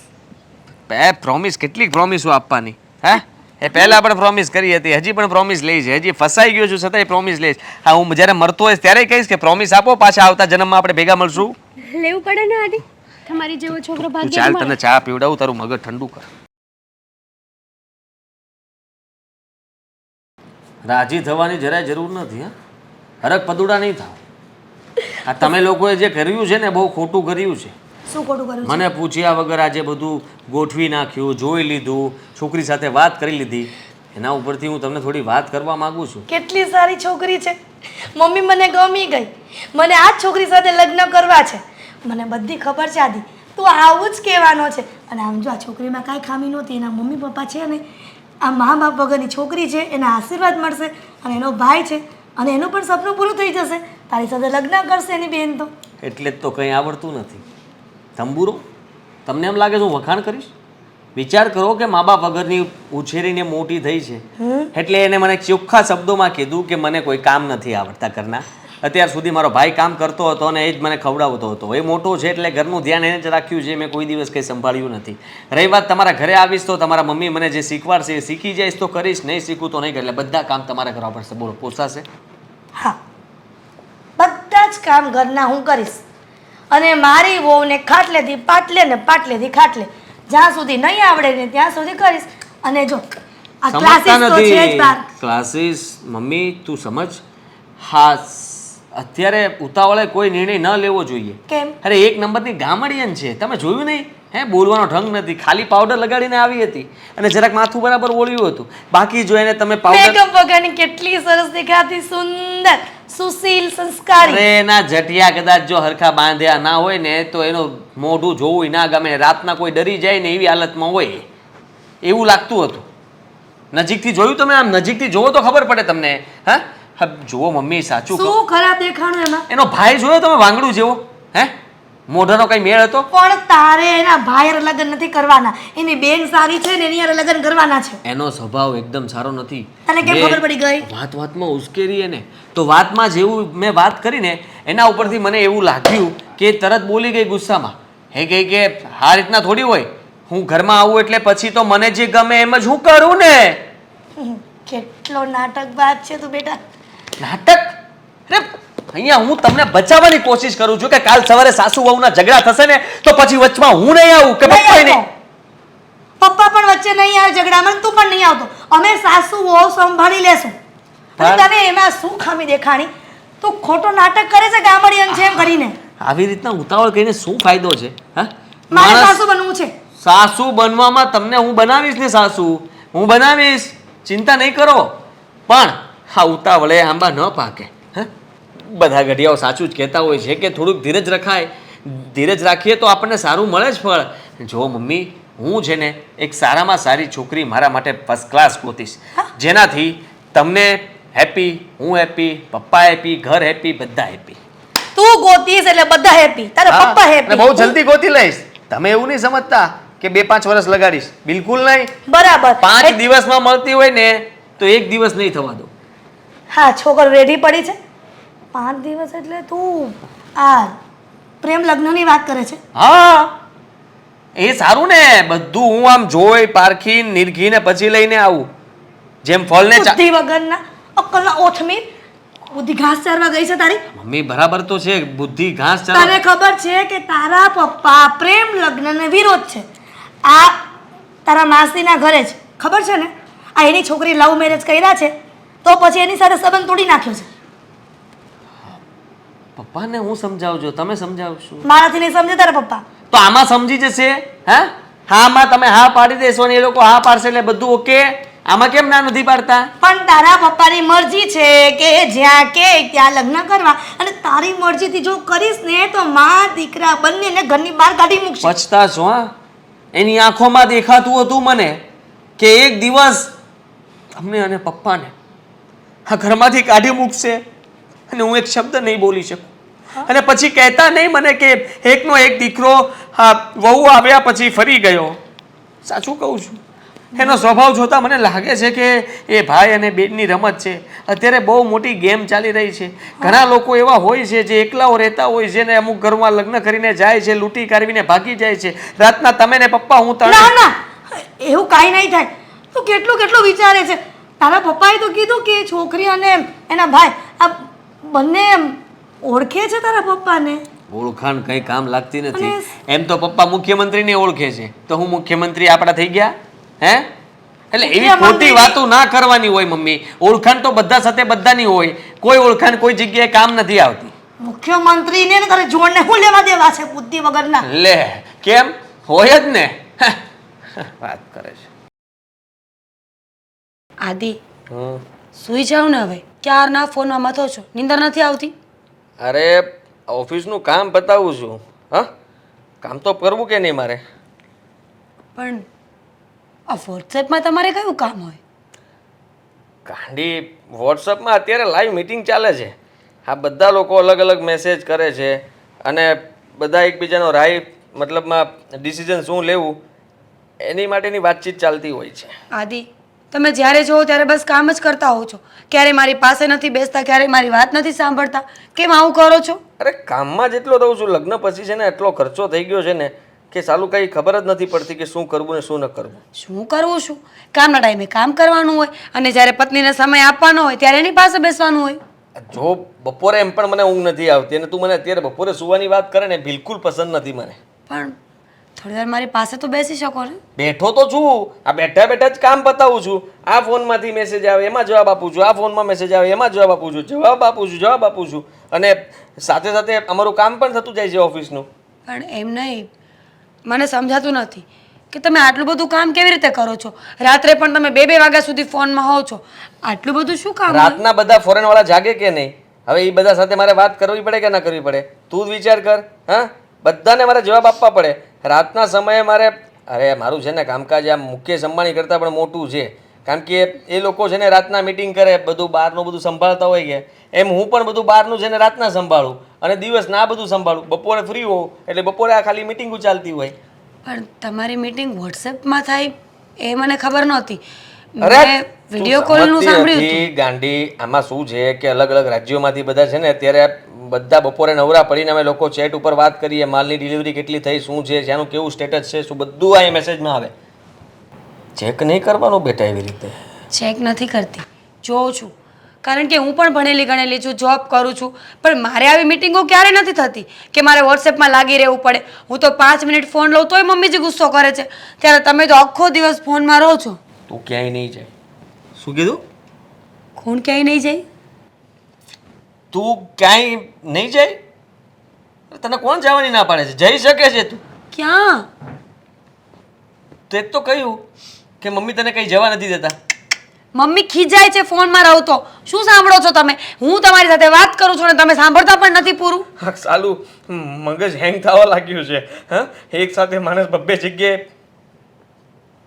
પ્રોમિસ કેટલી પ્રોમિસો આપવાની? હે, એ પહેલાં પણ પ્રોમિસ કરી હતી, હજી પણ પ્રોમિસ લઈ છે. હજી ફસાઈ ગયો છું છતાંય પ્રોમિસ લઈશ. હા, હું જ્યારે મરતો હોઈશ ત્યારે કહીશ કે પ્રોમિસ આપો, પાછા આવતા જન્મમાં આપણે ભેગા મળશું. લેવું પડે ને આદિ, તમારી જેવો છોકરો તું ભાગ્ય ચાલ, તને ચા પીવડાવું, તારું મગજ ઠંડુ કર. રાજી થવાની જરાય જરૂર નથી. હા, હરક પદુડા નહીં થાવ. આ તમે લોકોએ જે કર્યું છે ને બહુ ખોટું કર્યું છે. શું ખોટું કર્યું છે? મને પૂછ્યા વગર આજે બધું ગોઠવી નાખ્યું, જોઈ લીધું, છોકરી સાથે વાત કરી લીધી. એના ઉપરથી હું તમને થોડી વાત કરવા માંગુ છું. કેટલી સારી છોકરી છે, મમ્મી મને ગમી ગઈ, મને આ જ છોકરી સાથે લગ્ન કરવા છે. મને બધી ખબર છે આદિ, તું આવું જ કહેવાનો છે. અને આમ જો આ છોકરીમાં કાંઈ ખામી નહોતી, એના મમ્મી પપ્પા છે ને, આ મા બાપ વગરની છોકરી છે, એના આશીર્વાદ મળશે, અને એનો ભાઈ છે, અને એનું પણ સપનું પૂરું થઈ જશે. તારી સાથે લગ્ન કરશે એની બેન તો. એટલે જ તો કંઈ આવડતું નથી. તંબુરો, તમને એમ લાગે છે હું વખાણ કરીશ? વિચાર કરો કે મા બાપ વગરની ઉછેરીને મોટી થઈ છે, એટલે એને મને ચોખ્ખા શબ્દોમાં કીધું કે મને કોઈ કામ નથી આવડતા ઘરના. અત્યાર સુધી મારો ભાઈ કામ કરતો હતો અને એ જ મને ખવડાવતો હતો. એ મોટો છે એટલે ઘરનું ધ્યાન એને જ રાખ્યું છે, મેં કોઈ દિવસ કંઈ સંભાળ્યું નથી. રહી વાત તમારા ઘરે આવીશ તો તમારા મમ્મી મને જે શીખવાડશે એ શીખી જઈશ તો કરીશ, નહીં શીખું તો નહીં કરે. એટલે બધા કામ તમારે કરવા પડશે. બોલો, પોસાશે? હા, બધા જ કામ ઘરના હું કરીશ. અને મારી વહુને ખાટલેથી પાટલે ને પાટલેથી ખાટલે, જ્યાં સુધી નહીં આવડે ને ત્યાં સુધી કરીશ. અને જો આ સમજતા ક્લાસીસ તો છે જ નથી. બહાર. ક્લાસીસ, મમ્મી તું સમજ. હા, અત્યારે ઉતાવળે કોઈ નિર્ણય ન લેવો જોઈએ. કેમ? અરે એક નંબરની ગામડિયન છે, તમે જોયું નહીં? હે, બોલવાનો ઢંગ નથી, ખાલી પાવડર લગાડીને આવી હતી અને જરાક માથું બરાબર ઓળ્યું હતું. બાકી જો એને તમે પાવડર, મેકઅપ વગરની કેટલી સરસ દેખાતી, સુંદર, સુશીલ, સંસ્કારી. અરે એના જટિયા કદાચ જો હરખા બાંધ્યા ના હોય ને તો એનું મોઢું જોવું ના ગમે. રાતના કોઈ ડરી જાય ને એવી હાલતમાં હોય એવું લાગતું હતું. નજીકથી જોયું તમે? આમ નજીકથી જોવો તો ખબર પડે તમને. હા, જુઓ મમ્મી, સાચું કહો, શું ખરાબ દેખાણું એમાં? એનો ભાઈ જોયો તમે વાંગડું જેવો? હે, મોઢાનો કઈ મેળ હતો? પણ તારે એના ભાઈ હારે લગ્ન નથી કરવાના, એની બેન સારી છે ને એની હારે લગ્ન કરવાના છે. એનો સ્વભાવ એકદમ સારો નથી. તને કેમ ખબર પડી ગઈ? વાતમાં ઉશ્કેરી એને તો વાતમાં જેવું મેં વાત કરીને એના ઉપરથી મને એવું લાગ્યું કે તરત બોલી ગઈ ગુસ્સામાં. હે કહી કે આ રીતના થોડી હોય, હું ઘરમાં આવું એટલે પછી તો મને જે ગમે એમ જ હું કરું ને. કેટલો નાટકબાજ છે તું બેટા. નાટક? અરે અહીંયા હું તમને બચાવવાની કોશિશ કરું છું કે કાલ સવારે સાસુ વહુના ઝઘડા થશે ને તો પછી વચમાં હું નહીં આવું કે પપ્પા નહીં. પપ્પા પણ વચ્ચે નહીં આવે ઝઘડામાં, તું પણ નહીં આવતો. અમે સાસુ વહુ સંભાળી લેશું. અને તને એમાં શું ખામી દેખાણી? તું ખોટો નાટક કરે છે ગામડિયન છે એમ કરીને. આવી રીતના ઉતાવળ કરીને શું ફાયદો છે? હા, મારે માણસ- સાસુ બનવું છે. સાસુ બનવામાં તમને હું બનાવીશ ને, સાસુ હું બનાવીશ, ચિંતા નહીં કરો. પણ હા, ઉતાવળે આંબા ન પાકે. હે, બધા ઘડિયાઓ સાચું જ કહેતા હોય છે કે થોડુંક ધીરજ રખાય. ધીરજ રાખીએ તો આપણને સારું મળે જ ફળ. જો મમ્મી, હું છે ને એક સારામાં સારી છોકરી મારા માટે ફર્સ્ટ ક્લાસ ગોતીશ, જેનાથી તમને હેપી, હું હેપી, પપ્પા હેપી, ઘર હેપી, બધા હેપી. તું ગોતીશ એટલે બધા હેપી, તારા પપ્પા અને હેપી. બહુ જલ્દી ગોતી લઈશ. તમે એવું નહીં સમજતા કે 2-5 વર્ષ લગાડીશ, બિલકુલ નહીં. બરાબર. 5 દિવસમાં મળતી હોય ને તો 1 દિવસ નહીં થવા દો. હા, છોકરો રેડી પડી છે. 5 દિવસ એટલે તું આ પ્રેમ લગ્નની વાત કરે છે? હા, એ સારું ને. બધું હું આમ જોઈ પારખી નિરખીને પછી લઈને આવું. જેમ ફળને બુદ્ધિ વગરના, અક્કલના ઓથમીર. બુદ્ધિ ઘાસ ચારવા ગઈ છે તારી? મમ્મી બરાબર તો છે, બુદ્ધિ ઘાસ ચારો. તને ખબર છે કે તારા પપ્પા પ્રેમ લગ્નને વિરોધ છે. આ તારા માસીના ઘરે જ ખબર છે ને, આ એની છોકરી લવ મેરેજ કર્યા છે તો પછી એની સાથે સંબંધ તોડી નાખ્યો છે. પપ્પાને હું સમજાવજો, તમે સમજાવશો મારાથી નહીં સમજે તારા પપ્પા. તો આમાં સમજી જશે. હા, હામાં તમે હા પાડી દેશો ને એ લોકો હા પાડશે એટલે બધું ઓકે. આમાં કેમ ના નથી પાડતા? પણ તારા પપ્પાની મરજી છે કે જ્યાં કે ત્યાં લગ્ન કરવા, અને તારી મરજીથી જો કરીશ ને તો માં દીકરા બંનેને ઘરની બહાર કાઢી મૂકશે. પછતા છો હા? એની આંખોમાં દેખાતું હતું મને કે એક દિવસ તમને અને પપ્પાને આ ઘરમાંથી કાઢી મૂકશે અને હું એક શબ્દ નહીં બોલી શકું. અને પછી કહેતા નહીં મને કે એકનો એક દીકરો વહુ આવ્યા પછી ફરી ગયો. સાચું કહું છું, એનો સ્વભાવ જોતા મને લાગે છે કે એ ભાઈ અને બેનની રમત છે. અત્યારે બહુ મોટી ગેમ ચાલી રહી છે. ઘણા લોકો એવા હોય છે જે એકલાઓ રહેતા હોય છે ને અમુક ઘરમાં લગ્ન કરીને જાય છે, લૂંટી કાઢવીને ભાગી જાય છે. રાતના તમે ને પપ્પા હું ના ના, એવું કાંઈ નહીં થાય. તું કેટલું કેટલું વિચારે છે. તારા પપ્પાએ તો કીધું કે છોકરી અને એના ભાઈ આ બંને ઓળખે છે તારા પપ્પાને. ઓળખાણ કઈ કામ લાગતી નથી. એમ તો પપ્પા મુખ્યમંત્રીને ઓળખે છે તો હું મુખ્યમંત્રી આપણા થઈ ગયા હે? એટલે એવી ખોટી વાતો ના કરવાની હોય મમ્મી. ઓળખાણ તો બધા સાથે બધાની હોય. કોઈ ઓળખાણ કોઈ જગ્યાએ કામ નથી આવતી. મુખ્યમંત્રીને ને તારે જોડને હું લેવા દેવા છે બુદ્ધિ વગરના? લે કેમ હોય જ ને. વાત કરે છે. આદિ સુઈ જાવ ને હવે. ક્યારના ફોનમાં મથો છો, નીંદર નથી આવતી? અરે ઓફિસનું કામ પતાવું છું. હા, કામ તો કરવું કે નહીં મારે? પણ આ વોટ્સએપમાં તમારે કયું કામ હોય? ગાંડી, વોટ્સઅપમાં અત્યારે લાઈવ મીટિંગ ચાલે છે. આ બધા લોકો અલગ અલગ મેસેજ કરે છે અને બધા એકબીજાનો રાય મતલબમાં ડિસિઝન શું લેવું એની માટેની વાતચીત ચાલતી હોય છે. આદિ, તમે જ્યારે જોવો ત્યારે બસ કામ જ કરતા હોવ છો. ક્યારે મારી પાસે નથી બેસતા, ક્યારે મારી વાત નથી સાંભળતા. કેમ આવું કરો છો? અરે કામમાં જેટલો રહું છું, લગ્ન પછી છે ને એટલો ખર્ચો થઈ ગયો છે ને કે સાલું કંઈ ખબર જ નથી પડતી કે શું કરવું ને શું ન કરવું. શું કરવું શું? કામના ટાઈમે કામ કરવાનું હોય અને જ્યારે પત્નીને સમય આપવાનો હોય ત્યારે એની પાસે બેસવાનું હોય. જો બપોરે એમ પણ મને ઊંઘ નથી આવતી અને તું મને અત્યારે બપોરે સુવાની વાત કરે ને બિલકુલ પસંદ નથી મને. પણ થોડી વાર મારી પાસે તો બેસી શકો ને? બેઠો તો છું. આ બેઠા બેઠા જ કામ પતાવું છું. આ ફોનમાંથી મેસેજ આવે એમાં જવાબ આપું છું, આ ફોનમાં મેસેજ આવે એમાં જવાબ આપું છું, જવાબ આપું છું અને સાથે સાથે અમારું કામ પણ થતું જાય છે ઓફિસનું. પણ એમ નહીં, મને સમજાતું નથી કે તમે આટલું બધું કામ કેવી રીતે કરો છો. રાત્રે પણ તમે 2-2 વાગ્યા સુધી ફોનમાં હોવ છો. આટલું બધું શું કામ? રાતના બધા ફોરેન વાળા જાગે કે નહીં? હવે એ બધા સાથે મારે વાત કરવી પડે કે ના કરવી પડે? તું જ વિચાર કર. હા, બધાને મારે જવાબ આપવા પડે. રાતના સમયે મારે અરે મારું છે ને કામકાજ આ મુકેશ અંબાણી કરતાં પણ મોટું છે. કારણ કે એ લોકો છે ને રાતના મીટિંગ કરે, બધું બહારનું બધું સંભાળતા હોય કે એમ હું પણ બધું બહારનું છે ને રાતના સંભાળું અને દિવસના આ બધું સંભાળું. બપોરે ફ્રી હોઉં એટલે બપોરે આ ખાલી મીટિંગો ચાલતી હોય. પણ તમારી મીટિંગ વોટ્સએપમાં થાય એ મને ખબર નહોતી. અરે મેં વિડીયો કોલનું સાંભળ્યું હતું. ગાંડી, આમાં શું છે કે અલગ અલગ રાજ્યોમાંથી બધા છે ને અત્યારે બધા બપોરે નવરા પડીને અમે લોકો ચેટ ઉપર વાત કરીએ. માલની ડિલિવરી કેટલી થઈ, શું છે, ત્યાંનું કેવું સ્ટેટસ છે, શું બધું આ મેસેજમાં આવે. ચેક નહીં કરવાનું બેટા એવી રીતે. ચેક નથી કરતી, જોઉં છું. કારણ કે હું પણ ભણેલી ગણેલી છું, જોબ કરું છું. પણ મારે આવી મીટિંગો ક્યારે નથી થતી કે મારે વોટ્સએપમાં લાગી રહેવું પડે. હું તો 5 મિનિટ ફોન લઉં તોય મમ્મીજી ગુસ્સો કરે છે. ત્યારે તમે તો આખો દિવસ ફોનમાં રહો છો. તું ક્યાંય નહીં જાય. શું કીધું? કોણ ક્યાંય નહીં જાય? તું ક્યાંય નહીં જાય? તને કોણ જવાની ના પાડે છે? જઈ શકે છે તું. ક્યાં? તે જ તો કહ્યું કે મમ્મી તને કઈ જવા નથી દેતા. મમ્મી ખીજાય છે ફોનમાં રહો તો. શું સાંભળો છો તમે? હું તમારી સાથે વાત કરું છું ને તમે સાંભળતા પણ નથી પૂરું. સાલું મગજ હેંગ થવા લાગ્યું છે. હા, એક સાથે માણસ બબ્બે જગ્યાએ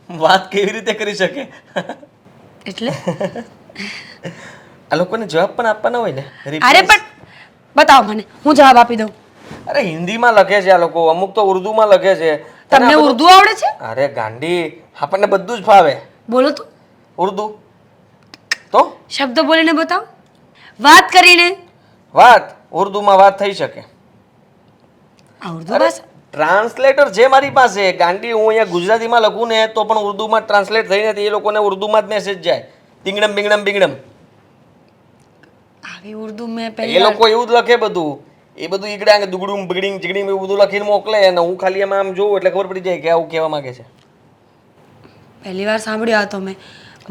વાત કેવી રીતે કરી શકે? એટલે આ લોકોને જવાબ પણ આપવાના હોય ને. અરે પણ બતાવો મને, હું જવાબ આપી દઉં. અરે હિન્દીમાં લખે છે આ લોકો, અમુક તો ઉર્દુમાં લખે છે. તમને ઉર્દુ આવડે છે? અરે ગાંડી, આપણને બધું જ ફાવે. બોલો તો. ઉર્દુ તો શબ્દ બોલીને બતાવો, વાત કરીને. વાત ઉર્દુમાં વાત થઈ શકે. આ ઉર્દુ ભાષા? ટ્રાન્સલેટર છે મારી પાસે. ગાંડી, હું અહીંયા ગુજરાતીમાં લખું ને તો પણ ઉર્દુમાં ટ્રાન્સલેટ થઈને એ લોકોને ઉર્દુમાં જ મેસેજ જાય. તિંગડમ બિંગડમ બિંગડમ. આવી ઉર્દુ મેં એ પહેલી લોકો એવું જ લખે બધું. એ બધું ઈગડા દુગડું બગડીંગ ચીગડીંગ એવું બધું લખીને મોકલે અને હું ખાલી એમાં આમ જોઉં એટલે ખબર પડી જાય કે આવું કહેવા માંગે છે. પહેલી વાર સાંભળ્યો હતો મેં.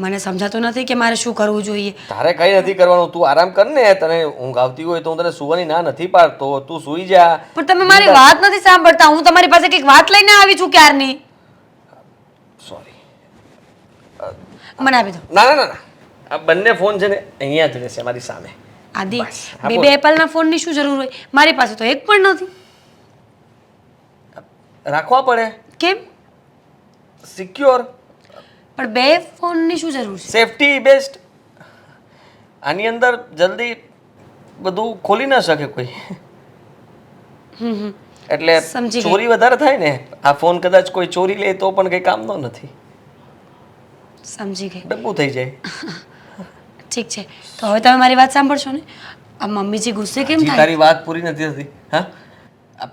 મને સમજાતું નથી કે મારે શું કરવું જોઈએ. તારે કઈ નથી કરવાનું. તું આરામ કર ને. તને ઊંઘ આવતી હોય તો હું તને સુવાની ના નથી પાડતો. તું સુઈ જા. પણ તમે મારી વાત નથી સાંભળતા. હું તમારી પાસે કંઈક વાત લઈને આવી છું ક્યારની. મને આપી દો. ના ના ના ના. આ બંને ફોન છે ને અહીંયા જ રહેશે મારી સામે. આદિ બસ, આપો. બે એપલના ફોનની શું જરૂર હોય? મારી પાસે તો એક પણ નથી. રાખવા પડે. કેમ? સિક્યોર, પણ બે ફોનની શું જરૂર છે? Safety best. આની અંદર જલ્દી બધું ખોલી ન શકે કોઈ. એટલે સમજી ગઈ. ચોરી વધારે થાય ને. આ ફોન કદાચ કોઈ ચોરી લે તો પણ કંઈ કામનો નથી. સમજી ગઈ. ડબ્બું થઈ જાય. ઠીક છે, તો હવે તમે મારી વાત સાંભળશો ને? આ મમ્મીજી ગુસ્સે કેમ હજી થાય? તારી વાત પૂરી નથી થતી. હા, આ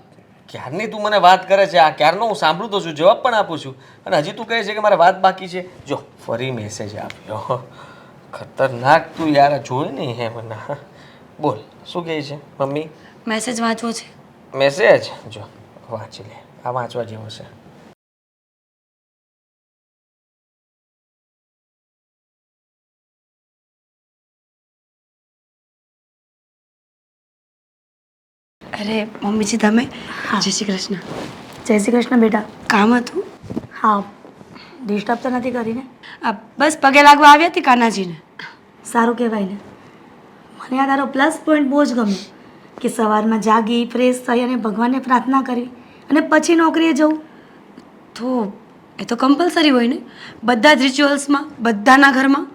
ક્યારની તું મને વાત કરે છે. આ ક્યારનો હું સાંભળું તો છું, જવાબ પણ આપું છું, અને હજી તું કહે છે કે મારે વાત બાકી છે. જો ફરી મેસેજ આપ્યો. ખતરનાક તું યાર, જોઈ નહીં હે મને. બોલ, શું કહે છે મમ્મી? મેસેજ વાંચવો છે. મેસેજ જો વાંચી લે. આ વાંચવા જેવો છે. અરે મમ્મીજી તમે? જય શ્રી કૃષ્ણ. જય શ્રી કૃષ્ણ બેટા. કામ હતું? હા, ડિસ્ટર્બ તો નથી કરીને? બસ પગે લાગવા આવી હતી કાનાજીને. સારું કહેવાય ને. મને આ તારો પ્લસ પોઈન્ટ બહુ જ ગમ્યો કે સવારમાં જાગી ફ્રેશ થઈ અને ભગવાનને પ્રાર્થના કરવી અને પછી નોકરીએ જવું. તો એ તો કમ્પલસરી હોય ને બધા જ રિચ્યુઅલ્સમાં, બધાના ઘરમાં.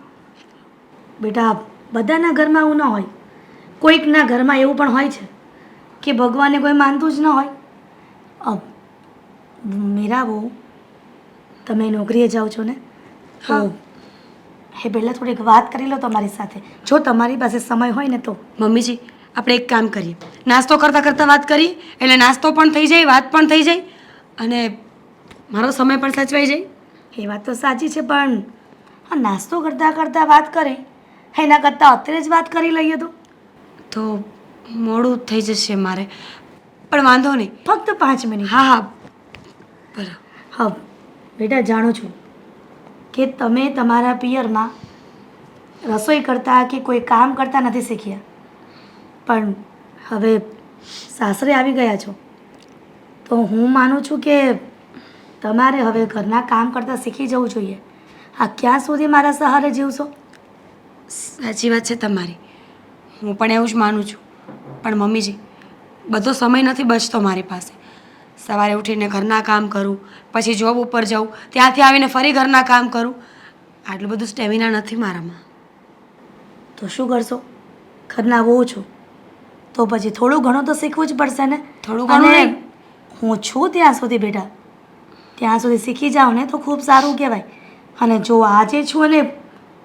બેટા બધાના ઘરમાં એવું ન હોય, કોઈકના ઘરમાં એવું પણ હોય છે કે ભગવાનને કોઈ માનતું જ ન હોય. મેરા બહુ તમે નોકરીએ જાઓ છો ને, તો એ પહેલાં થોડીક વાત કરી લો તમારી સાથે, જો તમારી પાસે સમય હોય ને તો. મમ્મીજી આપણે એક કામ કરીએ, નાસ્તો કરતાં કરતાં વાત કરીએ, એટલે નાસ્તો પણ થઈ જાય, વાત પણ થઈ જાય, અને મારો સમય પણ સચવાઈ જાય. એ વાત તો સાચી છે, પણ હા નાસ્તો કરતાં કરતાં વાત કરે એના કરતાં અત્યારે જ વાત કરી લઈએ તો મોડું થઈ જશે મારે, પણ વાંધો નહીં. ફક્ત 5 મિનિટ. હા હા બરાબર. હા બેટા, જાણું છું કે તમે તમારા પિયરમાં રસોઈ કરતા કે કોઈ કામ કરતા નથી શીખ્યા, પણ હવે સાસરે આવી ગયા છો તો હું માનું છું કે તમારે હવે ઘરના કામ કરતાં શીખી જવું જોઈએ. હા, ક્યાં સુધી મારા સહારે જીવશો? સાચી વાત છે તમારી, હું પણ એવું જ માનું છું, પણ મમ્મીજી બધો સમય નથી બચતો મારી પાસે. સવારે ઉઠીને ઘરના કામ કરું, પછી જોબ ઉપર જાઉં, ત્યાંથી આવીને ફરી ઘરના કામ કરું. આટલું બધું સ્ટેમિના નથી મારામાં. તો શું કરશો? ઘરના વહુ છો તો પછી થોડું ઘણું તો શીખવું જ પડશે ને. થોડું ઘણું અને નહીં. હું છું ત્યાં સુધી બેટા, ત્યાં સુધી શીખી જાઓ ને તો ખૂબ સારું કહેવાય. અને જો આજે છું અને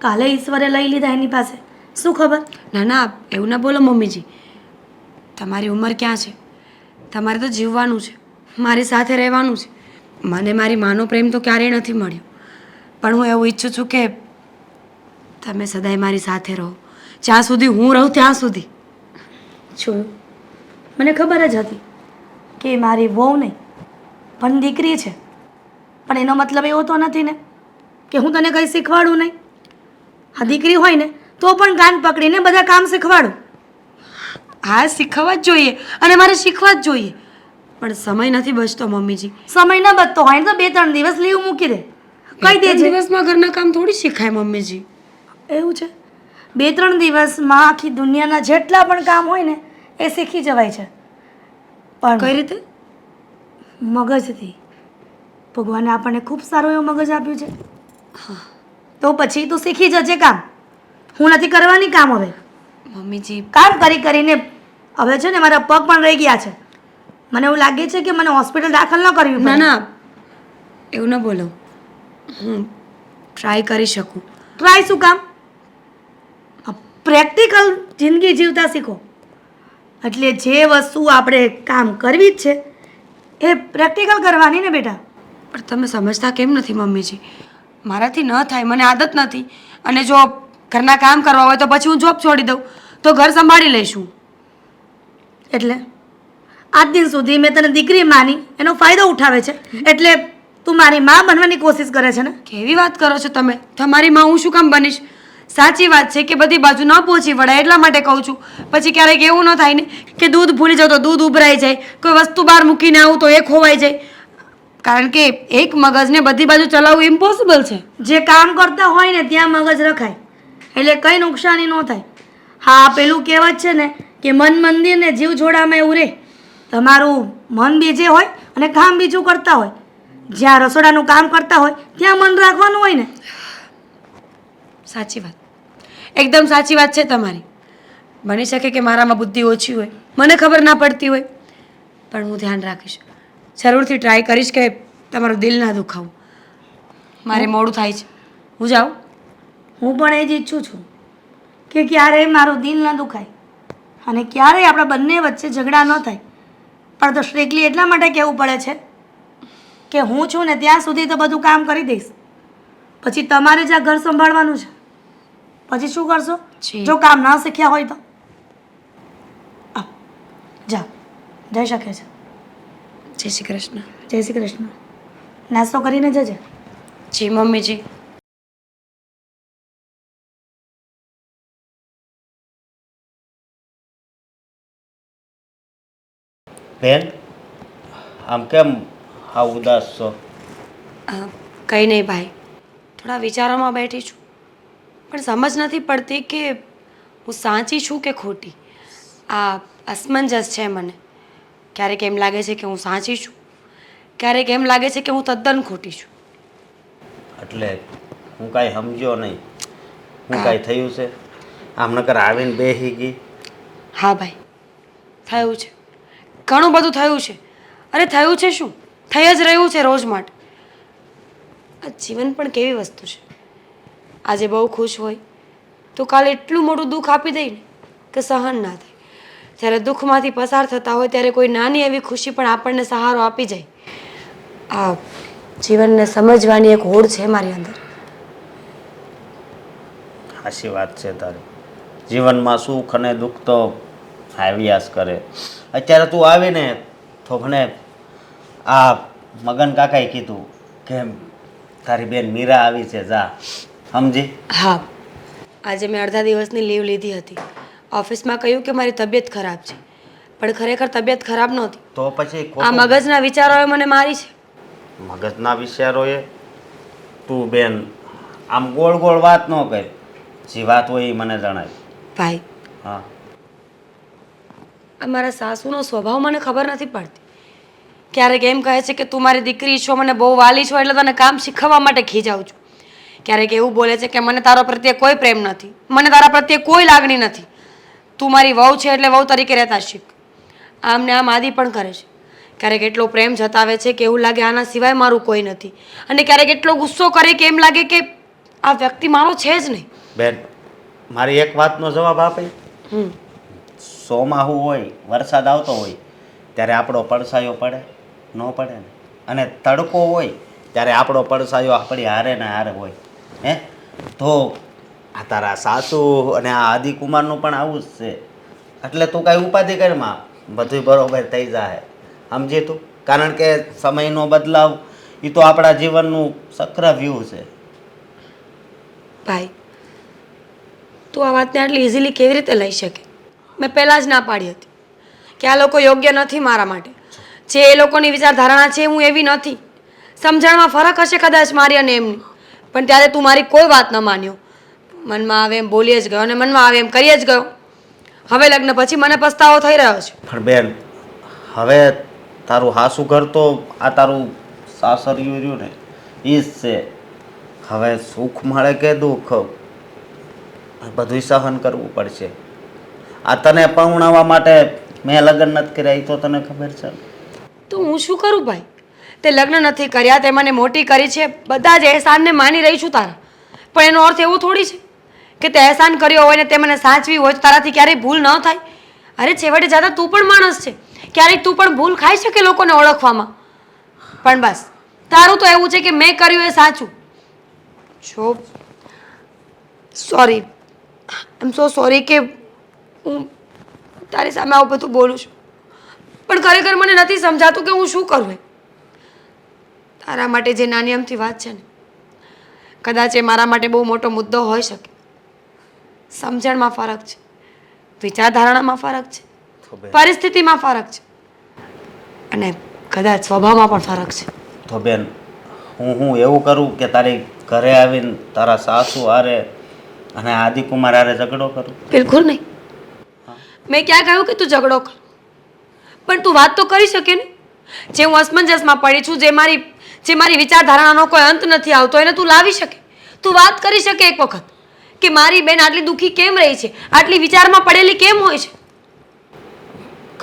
કાલે ઈશ્વરે લઈ લીધા એની પાસે, શું ખબર? ના ના એવું ના બોલો મમ્મીજી, તમારી ઉંમર ક્યાં છે? તમારે તો જીવવાનું છે, મારી સાથે રહેવાનું છે. મને મારી માનો પ્રેમ તો ક્યારેય નથી મળ્યો, પણ હું એવું ઈચ્છું છું કે તમે સદાય મારી સાથે રહો, જ્યાં સુધી હું રહું ત્યાં સુધી. જોયું, મને ખબર જ હતી કે મારી વહુ નહીં પણ દીકરી છે, પણ એનો મતલબ એવો તો નથી ને કે હું તને કંઈ શીખવાડું નહીં. હા, દીકરી હોય ને તો પણ કાન પકડીને બધા કામ શીખવાડું. હા શીખવા જ જોઈએ, અને મારે શીખવા જ જોઈએ, પણ સમય નથી બચતો મમ્મીજી. સમય ન બચતો હોય ને તો 2-3 દિવસ લીવ મૂકી દે, કહી દે એક છે. દિવસમાં ઘરના કામ થોડી શીખાય મમ્મીજી. એવું છે? 2-3 દિવસમાં આખી દુનિયાના જેટલા પણ કામ હોય ને એ શીખી જવાય છે. પણ કઈ રીતે? મગજથી. ભગવાને આપણને ખૂબ સારું એવું મગજ આપ્યું છે, તો પછી તું શીખી જજે કામ. હું નથી કરવાની કામ હવે. મમ્મીજી કામ કરી કરીને હવે છે ને મારા પગ પણ રહી ગયા છે. મને એવું લાગે છે કે મને હોસ્પિટલ દાખલ ન કરવી ના પડે. ના એવું ન બોલો, હું ટ્રાય કરી શકું. ટ્રાય શું કામ? પ્રેક્ટિકલ જિંદગી જીવતા શીખો. એટલે જે વસ્તુ આપણે કામ કરવી જ છે એ પ્રેક્ટિકલ કરવાની ને બેટા. પણ તમે સમજતા કેમ નથી મમ્મીજી? મારાથી ન થાય, મને આદત નથી, અને જો ઘરના કામ કરવા હોય તો પછી હું જોબ છોડી દઉં તો ઘર સંભાળી લઈશું. એટલે આજ દિન સુધી મેં તને દીકરી માની, એનો ફાયદો ઉઠાવે છે, એટલે તું મારી માં બનવાની કોશિશ કરે છે ને? કેવી વાત કરો છો તમે? તમારી માં હું શું કામ બનીશ? સાચી વાત છે કે બધી બાજુ ન પહોંચી વળાય, એટલા માટે કહું છું. પછી ક્યારેક એવું ન થાય ને કે દૂધ ભૂલી જાવ તો દૂધ ઉભરાઈ જાય, કોઈ વસ્તુ બહાર મૂકીને આવું તો એ ખોવાઈ જાય. કારણ કે એક મગજને બધી બાજુ ચલાવવું ઇમ્પોસિબલ છે. જે કામ કરતા હોય ને ત્યાં મગજ રખાય એટલે કંઈ નુકસાની ન થાય. હા પેલું કહેવત છે ને કે મન મંદિર ને જીવ જોડામાં એવું રહે. તમારું મન બીજે હોય અને કામ બીજું કરતા હોય. જ્યાં રસોડાનું કામ કરતા હોય ત્યાં મન રાખવાનું હોય ને. સાચી વાત, એકદમ સાચી વાત છે તમારી. બની શકે કે મારામાં બુદ્ધિ ઓછી હોય, મને ખબર ના પડતી હોય, પણ હું ધ્યાન રાખીશ. જરૂરથી ટ્રાય કરીશ કે તમારું દિલ ના દુખાવું. મારે મોડું થાય છે, હું જાઉં. હું પણ એ જ ઈચ્છું છું કે ક્યારેય મારું દિલ ન દુખાય અને ક્યારેય આપણા બંને વચ્ચે ઝઘડા ન થાય. પણ તો સ્ટ્રિક્ટલી એટલા માટે કહેવું પડે છે કે હું છું ને ત્યાં સુધી તો બધું કામ કરી દઈશ. પછી તમારે જ આ ઘર સંભાળવાનું છે. પછી શું કરશો જી. જો કામ ના શીખ્યા હોય તો? આ, જા જઈ શકે છે. જય શ્રી કૃષ્ણ. જય શ્રી કૃષ્ણ. નાસ્તો કરીને જજે. જી મમ્મીજી. બેન આમ કેમ હા ઉદાસ છો? કંઈ નહીં ભાઈ, થોડા વિચારોમાં બેઠી છું, પણ સમજ નથી પડતી કે હું સાચી છું કે ખોટી. આ અસમંજસ છે મને. ક્યારેક એમ લાગે છે કે હું સાચી છું, ક્યારેક એમ લાગે છે કે હું તદ્દન ખોટી છું. એટલે હું કાંઈ સમજ્યો નહીં. હું કાંઈ થયું છે? આમ નકર આવીને બેસી ગઈ. હા ભાઈ, થયું છે, ઘણું બધું થયું છે. અરે થયું છે શું, થઈ જ રહ્યું છે રોજ માટે. આ જીવન પણ કેવી વસ્તુ છે. આજે બહુ ખુશ હોય તો કાલે એટલું મોટું દુઃખ આપી દઈ ને કે સહન ના થાય. જ્યારે દુઃખમાંથી પસાર થતા હોય ત્યારે કોઈ નાની એવી ખુશી પણ આપણને સહારો આપી જાય. આ જીવનને સમજવાની એક હોડ છે મારી અંદર. સાચી વાત છે તારી. જીવનમાં સુખ અને દુઃખ તો આવ્યા જ કરે. અત્યારે તું આવીને તો મને આ મગન કાકાએ કીધું કે તારી બેન મીરા આવી છે, જા સમજી. હા, આજે મેં અડધા દિવસની લીવ લીધી હતી. ઓફિસમાં કહ્યું કે મારી તબિયત ખરાબ છે, પણ ખરેખર તબિયત ખરાબ નહોતી. તો પછી આ મગજના વિચારોએ મને મારી છે. મગજના વિચારોએ? તું બેન આમ ગોળ ગોળ વાત ન કર. જે વાત હોય એ મને જણાય. ભાઈ, હા આ મારા સાસુનો સ્વભાવ મને ખબર નથી પડતી. ક્યારેક એમ કહે છે કે તું મારી દીકરી છો, મને બહુ વાલી છો, એટલે તને કામ શીખવવા માટે ખીજાવું છું. ક્યારેક એવું બોલે છે કે મને તારા પ્રત્યે કોઈ પ્રેમ નથી, મને તારા પ્રત્યે કોઈ લાગણી નથી, તું મારી વહુ છે એટલે વહુ તરીકે રહેતા શીખ. આમ ને આમ આદિ પણ કરે છે. ક્યારેક એટલો પ્રેમ જતાવે છે કે એવું લાગે આના સિવાય મારું કોઈ નથી, અને ક્યારેક એટલો ગુસ્સો કરે કે એમ લાગે કે આ વ્યક્તિ મારો છે જ નહીં. બેન મારી એક વાતનો જવાબ આપે. ચોમાસું હોય, વરસાદ આવતો હોય ત્યારે આપણો પડછાયો પડે ન પડે ને? અને તડકો હોય ત્યારે આપણો પડછાયો આપણી હારે ને હારે હોય. હે તો આ તારા સાસુ અને આ આદિકુમારનું પણ આવું જ છે. એટલે તું કાંઈ ઉપાધિ કરમાં, બધું બરોબર થઈ જાય. સમજી તું? કારણ કે સમયનો બદલાવ એ તો આપણા જીવનનું ચક્રવ્યૂહ છે. ભાઈ, તું આ વાતને આટલી ઇઝીલી કેવી રીતે લઈ શકે? મેં પહેલાં જ ના પાડી હતી કે આ લોકો યોગ્ય નથી મારા માટે. જે એ લોકોની વિચારધારણા છે હું એવી નથી. સમજણમાં ફરક હશે કદાચ મારી અને એમની, પણ ત્યારે તું મારી કોઈ વાત ન માન્યો. મનમાં આવે એમ બોલી જ ગયો અને મનમાં આવે એમ કરી જ ગયો. હવે લગ્ન પછી મને પસ્તાવો થઈ રહ્યો છે. પણ બેન હવે તારું હાસુ ઘર તો આ તારું સાસરિયું રહ્યું ને એ જ છે. હવે સુખ મળે કે દુઃખ બધું સહન કરવું પડશે. આ તને પરણાવવા માટે મેં લગ્ન નથી કર્યા એ તો તને ખબર છે. તો હું શું કરું ભાઈ? તે લગ્ન નથી કર્યા, તે મને મોટી કરી છે, બધા જ અહેસાનને માની રહી છું તારા. પણ એનો અર્થ એવો થોડી છે કે તે અહેસાન કર્યો હોય ને તે મને સાચવી હોય તો તારાથી ક્યારેય ભૂલ ન થાય. અરે છેવટે જતા તું પણ માણસ છે, ક્યારેક તું પણ ભૂલ ખાઈ શકે લોકોને ઓળખવામાં. પણ બસ તારું તો એવું છે કે મેં કર્યું એ સાચું. જો સોરી, આઈ એમ સો સોરી કે હું તારી સામે આવું બધું બોલું છું, પણ ખરેખર મને નથી સમજાતું કે હું શું કરું. તારા માટે જે નાની અમથી વાત છે ને, કદાચ એ મારા માટે બહુ મોટો મુદ્દો હોઈ શકે. સમજણમાં ફરક છે, વિચારધારણામાં ફરક છે, પરિસ્થિતિમાં ફરક છે, અને કદાચ સ્વભાવમાં પણ ફરક છે. તો બેન હું એવું કરું કે તારી ઘરે આવીને તારા સાસુ હારે અને આદિકુમાર હારે ઝઘડો કરું? બિલકુલ નહીં. મેં ક્યાં કહ્યું કે તું ઝઘડો કર, પણ તું વાત તો કરી શકે ને. જે હું અસમંજસમાં પડી છું, જે મારી વિચારધારણાનો કોઈ અંત નથી આવતો, એને તું લાવી શકે. તું વાત કરી શકે એક વખત કે મારી બેન આટલી દુઃખી કેમ રહી છે, આટલી વિચારમાં પડેલી કેમ હોય છે.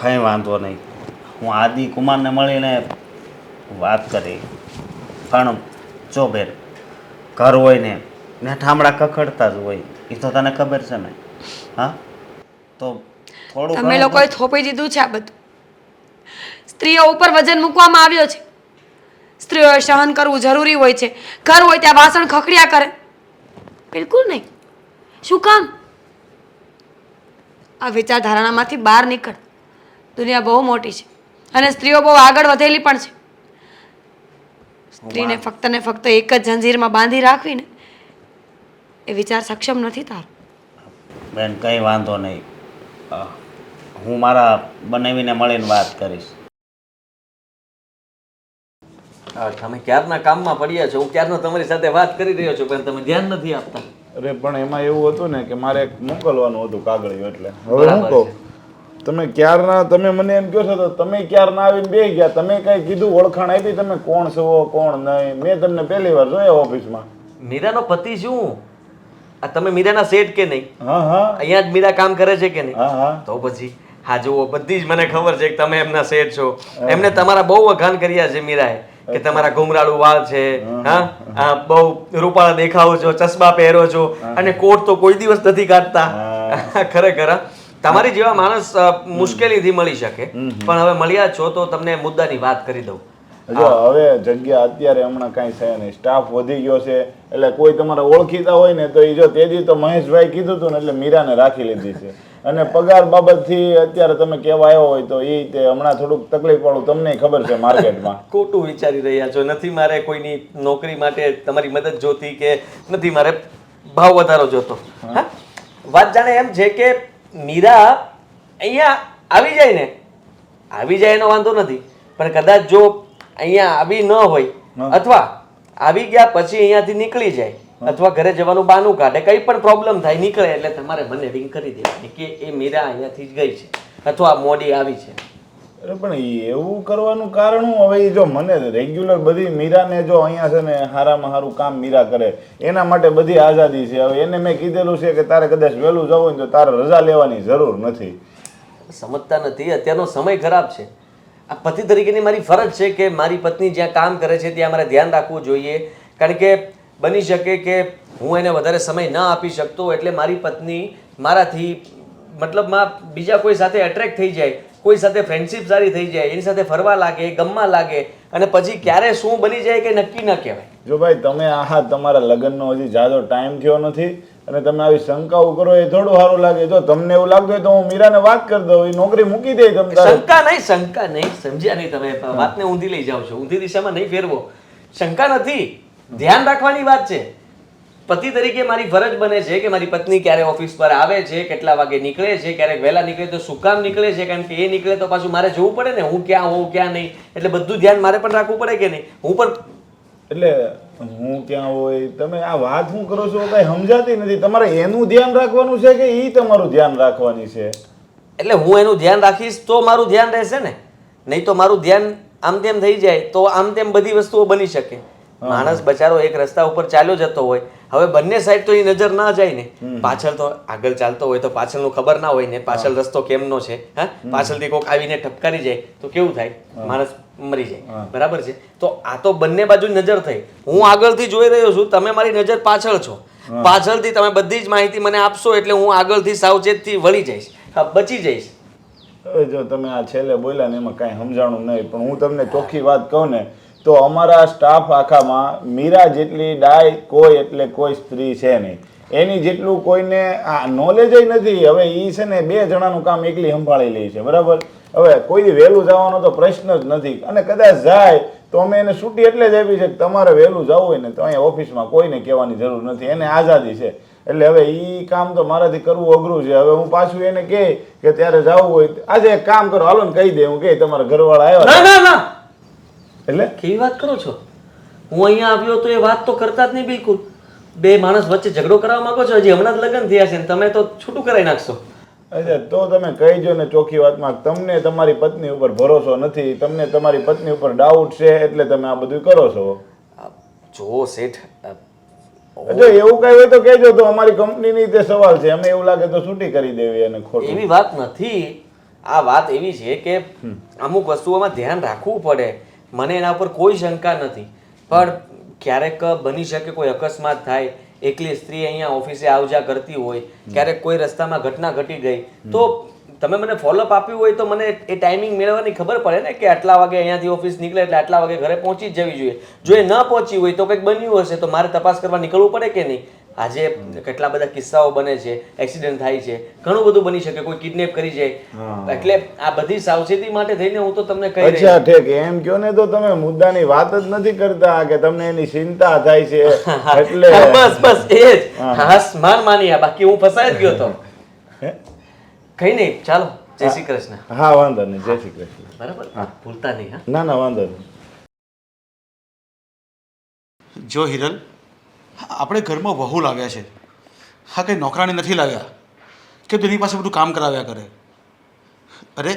કંઈ વાંધો નહીં, હું આદિકુમારને મળીને વાત કરી. પણ જો બેન, ઘર હોય ને ને ઠામડા કખડતા જ હોય, એ તો તને ખબર છે ને. હા, તો થોડું તમે લોકોએ થોપી દીધું છે આ બધું. સ્ત્રીઓ ઉપર વજન મૂકવામાં આવ્યો છે. સ્ત્રીઓએ સહન કરવું જરૂરી હોય છે. ઘર હોય ત્યાં વાસણ ખખડ્યા કરે. બિલકુલ નહીં. શું કામ? આ વિચારધારણામાંથી બહાર નીકળ. દુનિયા બહુ મોટી છે અને સ્ત્રીઓ બહુ આગળ વધેલી પણ છે. સ્ત્રીને ફક્ત ને ફક્ત એક જ જંજીરમાં બાંધી રાખવી ને એ વિચાર સક્ષમ નથી તારો. બેન કંઈ વાંધો નહીં, હું મારા બનાવીને મળીને વાત કરીશ. તમે ક્યારના કામમાં પડ્યા છો, હું ક્યારનો તમારી સાથે વાત કરી રહ્યો છું, પણ તમે ધ્યાન નથી આપતા. અરે પણ એમાં એવું હતું ને કે મારે એક મોકલવાનું હતું કાગળિયું, એટલે હવે હું કહું, તમે ક્યારના તમે મને એમ કહો છો તો તમે ક્યારના આવીને બેસી ગયા, તમે કઈ કીધું, ઓળખાણ આપી તમે કોણ છો કોણ નહીં? મેં તમને પહેલી વાર જોયા ઓફિસમાં. મીરાનો પતિ શું? આ તમે મીરાના શેઠ કે નહીં? હા હા અહીંયા જ મીરા કામ કરે છે કે નહીં? હા હા તો પછી હા જુઓ, બધી જ મને ખબર છે કે તમે એમના શેઠ છો. એમને તમારા બહુ વખાણ કર્યા છે મીરાએ, કે તમારા ઘુંઘરાળું વાળ છે, હા બહુ રૂપાળા દેખાવો છો, ચશ્મા પહેરો છો અને કોટ તો કોઈ દિવસ નથી કાઢતા. ખરેખર તમારી જેવા માણસ મુશ્કેલીથી મળી શકે, પણ હવે મળ્યા છો તો તમને મુદ્દાની વાત કરી દઉં. જો હવે જગ્યા અત્યારે હમણાં કાંઈ છે નહીં, સ્ટાફ વધી ગયો છે, એટલે કોઈ તમારા ઓળખીતા હોય ને તો એ જો તેજી તો મહેશભાઈ કીધું હતું ને એટલે મીરાને રાખી લીધી છે. અને પગાર બાબતથી અત્યારે તમે કહેવા આવ્યો હોય તો એ તે હમણાં થોડુંક તકલીફ વાળું તમને ખબર છે માર્કેટમાં. ખોટું વિચારી રહ્યા છો. નથી મારે કોઈની નોકરી માટે તમારી મદદ જોતી કે નથી મારે ભાવ વધારો જોતો. હા, વાત જાણે એમ છે કે મીરા અહીંયા આવી જાય ને, આવી જાય એનો વાંધો નથી, પણ કદાચ જો અહીંયા આવી ન હોય અથવા આવી ગયા પછી અહીંયાથી નીકળી જાય અથવા ઘરે જવાનું બાનું કાઢે, કઈ પણ પ્રોબ્લેમ થાય, નીકળે એટલે તમારે મને રિંગ કરી દેવાની કે એ મીરા અહીંયાથી જ ગઈ છે અથવા મોડી આવી છે. અરે પણ એવું કરવાનું કારણ હું? હવે જો મને રેગ્યુલર બધી મીરાને જો અહીંયા છે ને હારામાં હારું કામ મીરા કરે એના માટે બધી આઝાદી છે. હવે એને મેં કીધેલું છે કે તારે કદાચ વહેલું જવું હોય તો તારે રજા લેવાની જરૂર નથી. સમજતા નથી, અત્યારનો સમય ખરાબ છે. આ પતિ તરીકેની મારી ફરજ છે કે મારી પત્ની જ્યાં કામ કરે છે ત્યાં મારે ધ્યાન રાખવું જોઈએ, કારણ કે બની શકે કે હું એને વધારે સમય ન આપી શકતો એટલે મારી પત્ની મારાથી મતલબમાં બીજા કોઈ સાથે એટ્રેક્ટ થઈ જાય, કોઈ સાથે ફ્રેન્ડશિપ સારી થઈ જાય, એની સાથે ફરવા લાગે, ગમવા લાગે અને પછી ક્યારે શું બની જાય કે નક્કી ન કહેવાય. જો ભાઈ તમે આ તમારા લગ્નનો હજી જાજો ટાઈમ થયો નથી અને તમે આવી શંકાઓ કરો એ થોડું સારું લાગે. જો તમને એવું લાગતું હોય તો હું મીરાને વાત કરી દઉં, એ નોકરી મૂકી દે. તમે શંકા નહીં, સમજ્યા નહીં તમે? વાતને ઊંધી લઈ જાઓ છો, ઊંધી દિશામાં નહીં ફેરવો. શંકા નથી, ધ્યાન રાખવાની વાત છે. પતિ તરીકે મારી ફરજ બને છે કે મારી પત્ની ક્યારે ઓફિસ પર આવે છે, કેટલા વાગે નીકળે છે, ક્યારેક વહેલા નીકળે તો શું કામ નીકળે છે, કારણ કે એ નીકળે તો પાછું મારે જોવું પડે ને હું ક્યાં હોઉં ક્યાં નહીં, એટલે બધું ધ્યાન મારે પણ રાખવું પડે કે નહીં? હું પણ એટલે હું ક્યાં હોય તમે આ વાત શું કરો છો કઈ સમજાતી નથી. તમારે એનું ધ્યાન રાખવાનું છે કે ઈ તમારું ધ્યાન રાખવાની છે? એટલે હું એનું ધ્યાન રાખીશ તો મારું ધ્યાન રહેશે ને, નહીં તો મારું ધ્યાન આમ તેમ થઈ જાય તો આમ તેમ બધી વસ્તુઓ બની શકે. માણસ બચારો એક રસ્તા ઉપર ચાલ્યો જતો હોય, હવે બંને સાઈડ તો એ નજર ના જાય ને, પાછળ તો આગળ ચાલતો હોય તો પાછળનું ખબર ના હોય ને પાછળ રસ્તો કેમનો છે. હા, પાછળથી કોઈક આવીને ઠપકારી જાય તો કેવું થાય? માણસ મરી જાય. બરાબર છે? તો આ તો બંને બાજુ નજર થઈ. હું આગળથી જોઈ રહ્યો છું, તમે મારી નજર પાછળ છો. પાછળથી તમે બધી જ માહિતી મને આપશો એટલે હું આગળથી સાવચેતથી વળી જઈશ, બચી જઈશ. હવે જો તમે આ છેલ્લે બોલ્યા ને એમાં કાંઈ સમજાણું નહીં, પણ હું તમને ચોખ્ખી વાત કહું ને તો અમારા સ્ટાફ આખામાં મીરા જેટલી ડાય કોઈ એટલે કોઈ સ્ત્રી છે નહીં. એની જેટલું કોઈને આ નોલેજ નથી. હવે એ છે ને 2 જણાનું કામ એકલી સંભાળી લે છે. બરાબર? હવે કોઈ વહેલું જવાનો તો પ્રશ્ન જ નથી, અને કદાચ જાય તો અમે એને છૂટી એટલે જ આપી છે કે તમારે વહેલું જવું હોય ને તો અહીંયા ઓફિસમાં કોઈને કહેવાની જરૂર નથી, એને આઝાદી છે. એટલે હવે એ કામ તો મારાથી કરવું અઘરું છે. હવે હું પાછું એને કહે કે ત્યારે જવું હોય આજે એક કામ કરો, હાલો ને કહી દે હું કે તમારા ઘરવાળા આવ્યા. ના ના ના, એટલે કેવી વાત કરો છો? હું અહીંયા આવ્યો તો એ વાત તો કરતા જ નહીં બિલકુલ. બે માણસ વચ્ચે ઝઘડો કરવા માંગો છો? હજી હમણાં જ લગ્ન થયા છે ને તમે તો છૂટું કરાવી નાખશો. અચ્છા, તો તમે કહીજો ને ચોખ્ખી વાતમાં, તમને તમારી પત્ની ઉપર ભરોસો નથી, તમને તમારી પત્ની ઉપર ડાઉટ છે, એટલે તમે આ બધું કરો છો. જો શેઠ, જો એવું કઈ હોય તો કહેજો, તો અમારી કંપનીની તે સવાલ છે, અમને એવું લાગે તો છૂટી કરી દેવી. અને ખોટું એવી વાત નથી. આ વાત એવી છે કે અમુક વસ્તુઓમાં ધ્યાન રાખવું પડે. મને એના ઉપર કોઈ શંકા નથી, પણ ક્યારેક બની શકે કોઈ અકસ્માત થાય, એકલી સ્ત્રી અહીંયા ઓફિસે આવજા કરતી હોય, ક્યારેક કોઈ રસ્તામાં ઘટના ઘટી ગઈ, તો તમે મને ફોલોઅપ આપ્યું હોય તો મને એ ટાઈમિંગ મેળવવાની ખબર પડે ને કે આટલા વાગે અહીંયાથી ઓફિસ નીકળે એટલે આટલા વાગે ઘરે પહોંચી જ જવી જોઈએ. જો એ ન પહોંચી હોય તો કંઈક બન્યું હશે તો મારે તપાસ કરવા નીકળવું પડે કે નહીં? આજે કેટલા બધા કિસ્સાઓ બને છે, એક્સિડન્ટ થાય છે, ઘણું બધું બની શકે, કોઈ કિડનેપ કરી જાય. એટલે આ બધી સાવચેતી માટે થઈને હું તો તમને કહી રહી અચ્છા ઠીક, એમ કયો ને તો તમે મુદ્દાની વાત જ નથી કરતા કે તમને એની ચિંતા થાય છે એટલે બસ બસ એ જ હાસ માન માની આ. બાકી હું ફસાઈ જ ગયો તો. કઈ નહીં, ચાલો જય શ્રી કૃષ્ણ. હા વાંધો નહીં, જય શ્રી કૃષ્ણ. બરાબર, ભૂલતા નહીં. હા, ના ના વાંધો નહીં. જો હિરલ, આપણે ઘરમાં વહુ લાવ્યા છે, હા કંઈ નોકરાણી નથી લાવ્યા કે તો એની પાસે બધું કામ કરાવ્યા કરે. અરે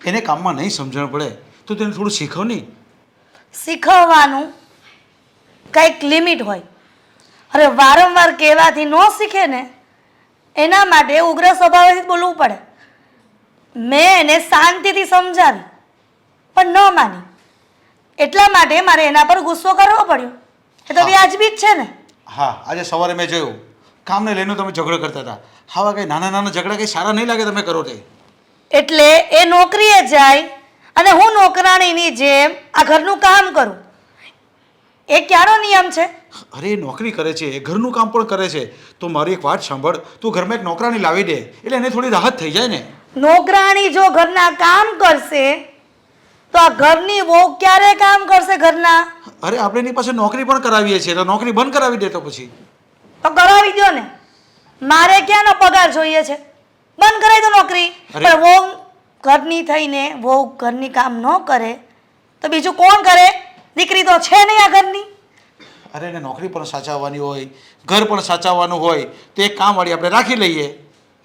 એને કામમાં નહીં સમજણ પડે તો તેને થોડું શીખવ નહીં. શીખવવાનું કંઈક લિમિટ હોય. અરે વારંવાર કહેવાથી ન શીખે ને, એના માટે ઉગ્ર સ્વભાવથી બોલવું પડે. મેં એને શાંતિથી સમજાવી પણ ન માની, એટલા માટે મારે એના પર ગુસ્સો કરવો પડ્યો. એ તો વ્યાજબી જ છે ને. હા, આજે સવારે મેં જોયું કામને લઈને તમે ઝઘડો કરતા હતા. આવા કંઈ નાના નાના ઝઘડા કંઈ સારા નહીં લાગે તમે કરો તે. એટલે એ નોકરીએ જાય અને હું નોકરાણીની જેમ આ ઘરનું કામ કરું, એ ક્યારો નિયમ છે? અરે એ નોકરી કરે છે, એ ઘરનું કામ પણ કરે છે, તો મારી એક વાત સાંભળ, તું ઘરમાં એક નોકરાણી લાવી દે એટલે એને થોડી રાહત થઈ જાય ને. નોકરાણી જો ઘરના કામ કરશે તો આ ઘરની વહુ ક્યારે કામ કરશે ઘરના? અરે આપણે એની પાસે નોકરી પણ કરાવીએ છીએ, તો નોકરી બંધ કરાવી દે તો પછી. તો કરાવી દો ને, મારે ક્યાંનો પગાર જોઈએ છે? બંધ કરાવી દો નોકરી. પણ વહુ ઘરની થઈને વહુ ઘરની કામ ન કરે તો બીજું કોણ કરે? દીકરી તો છે નહીં આ ઘરની. અરે એને નોકરી પણ સાચવવાની હોય, ઘર પણ સાચવવાનું હોય, તો એક કામવાળી આપણે રાખી લઈએ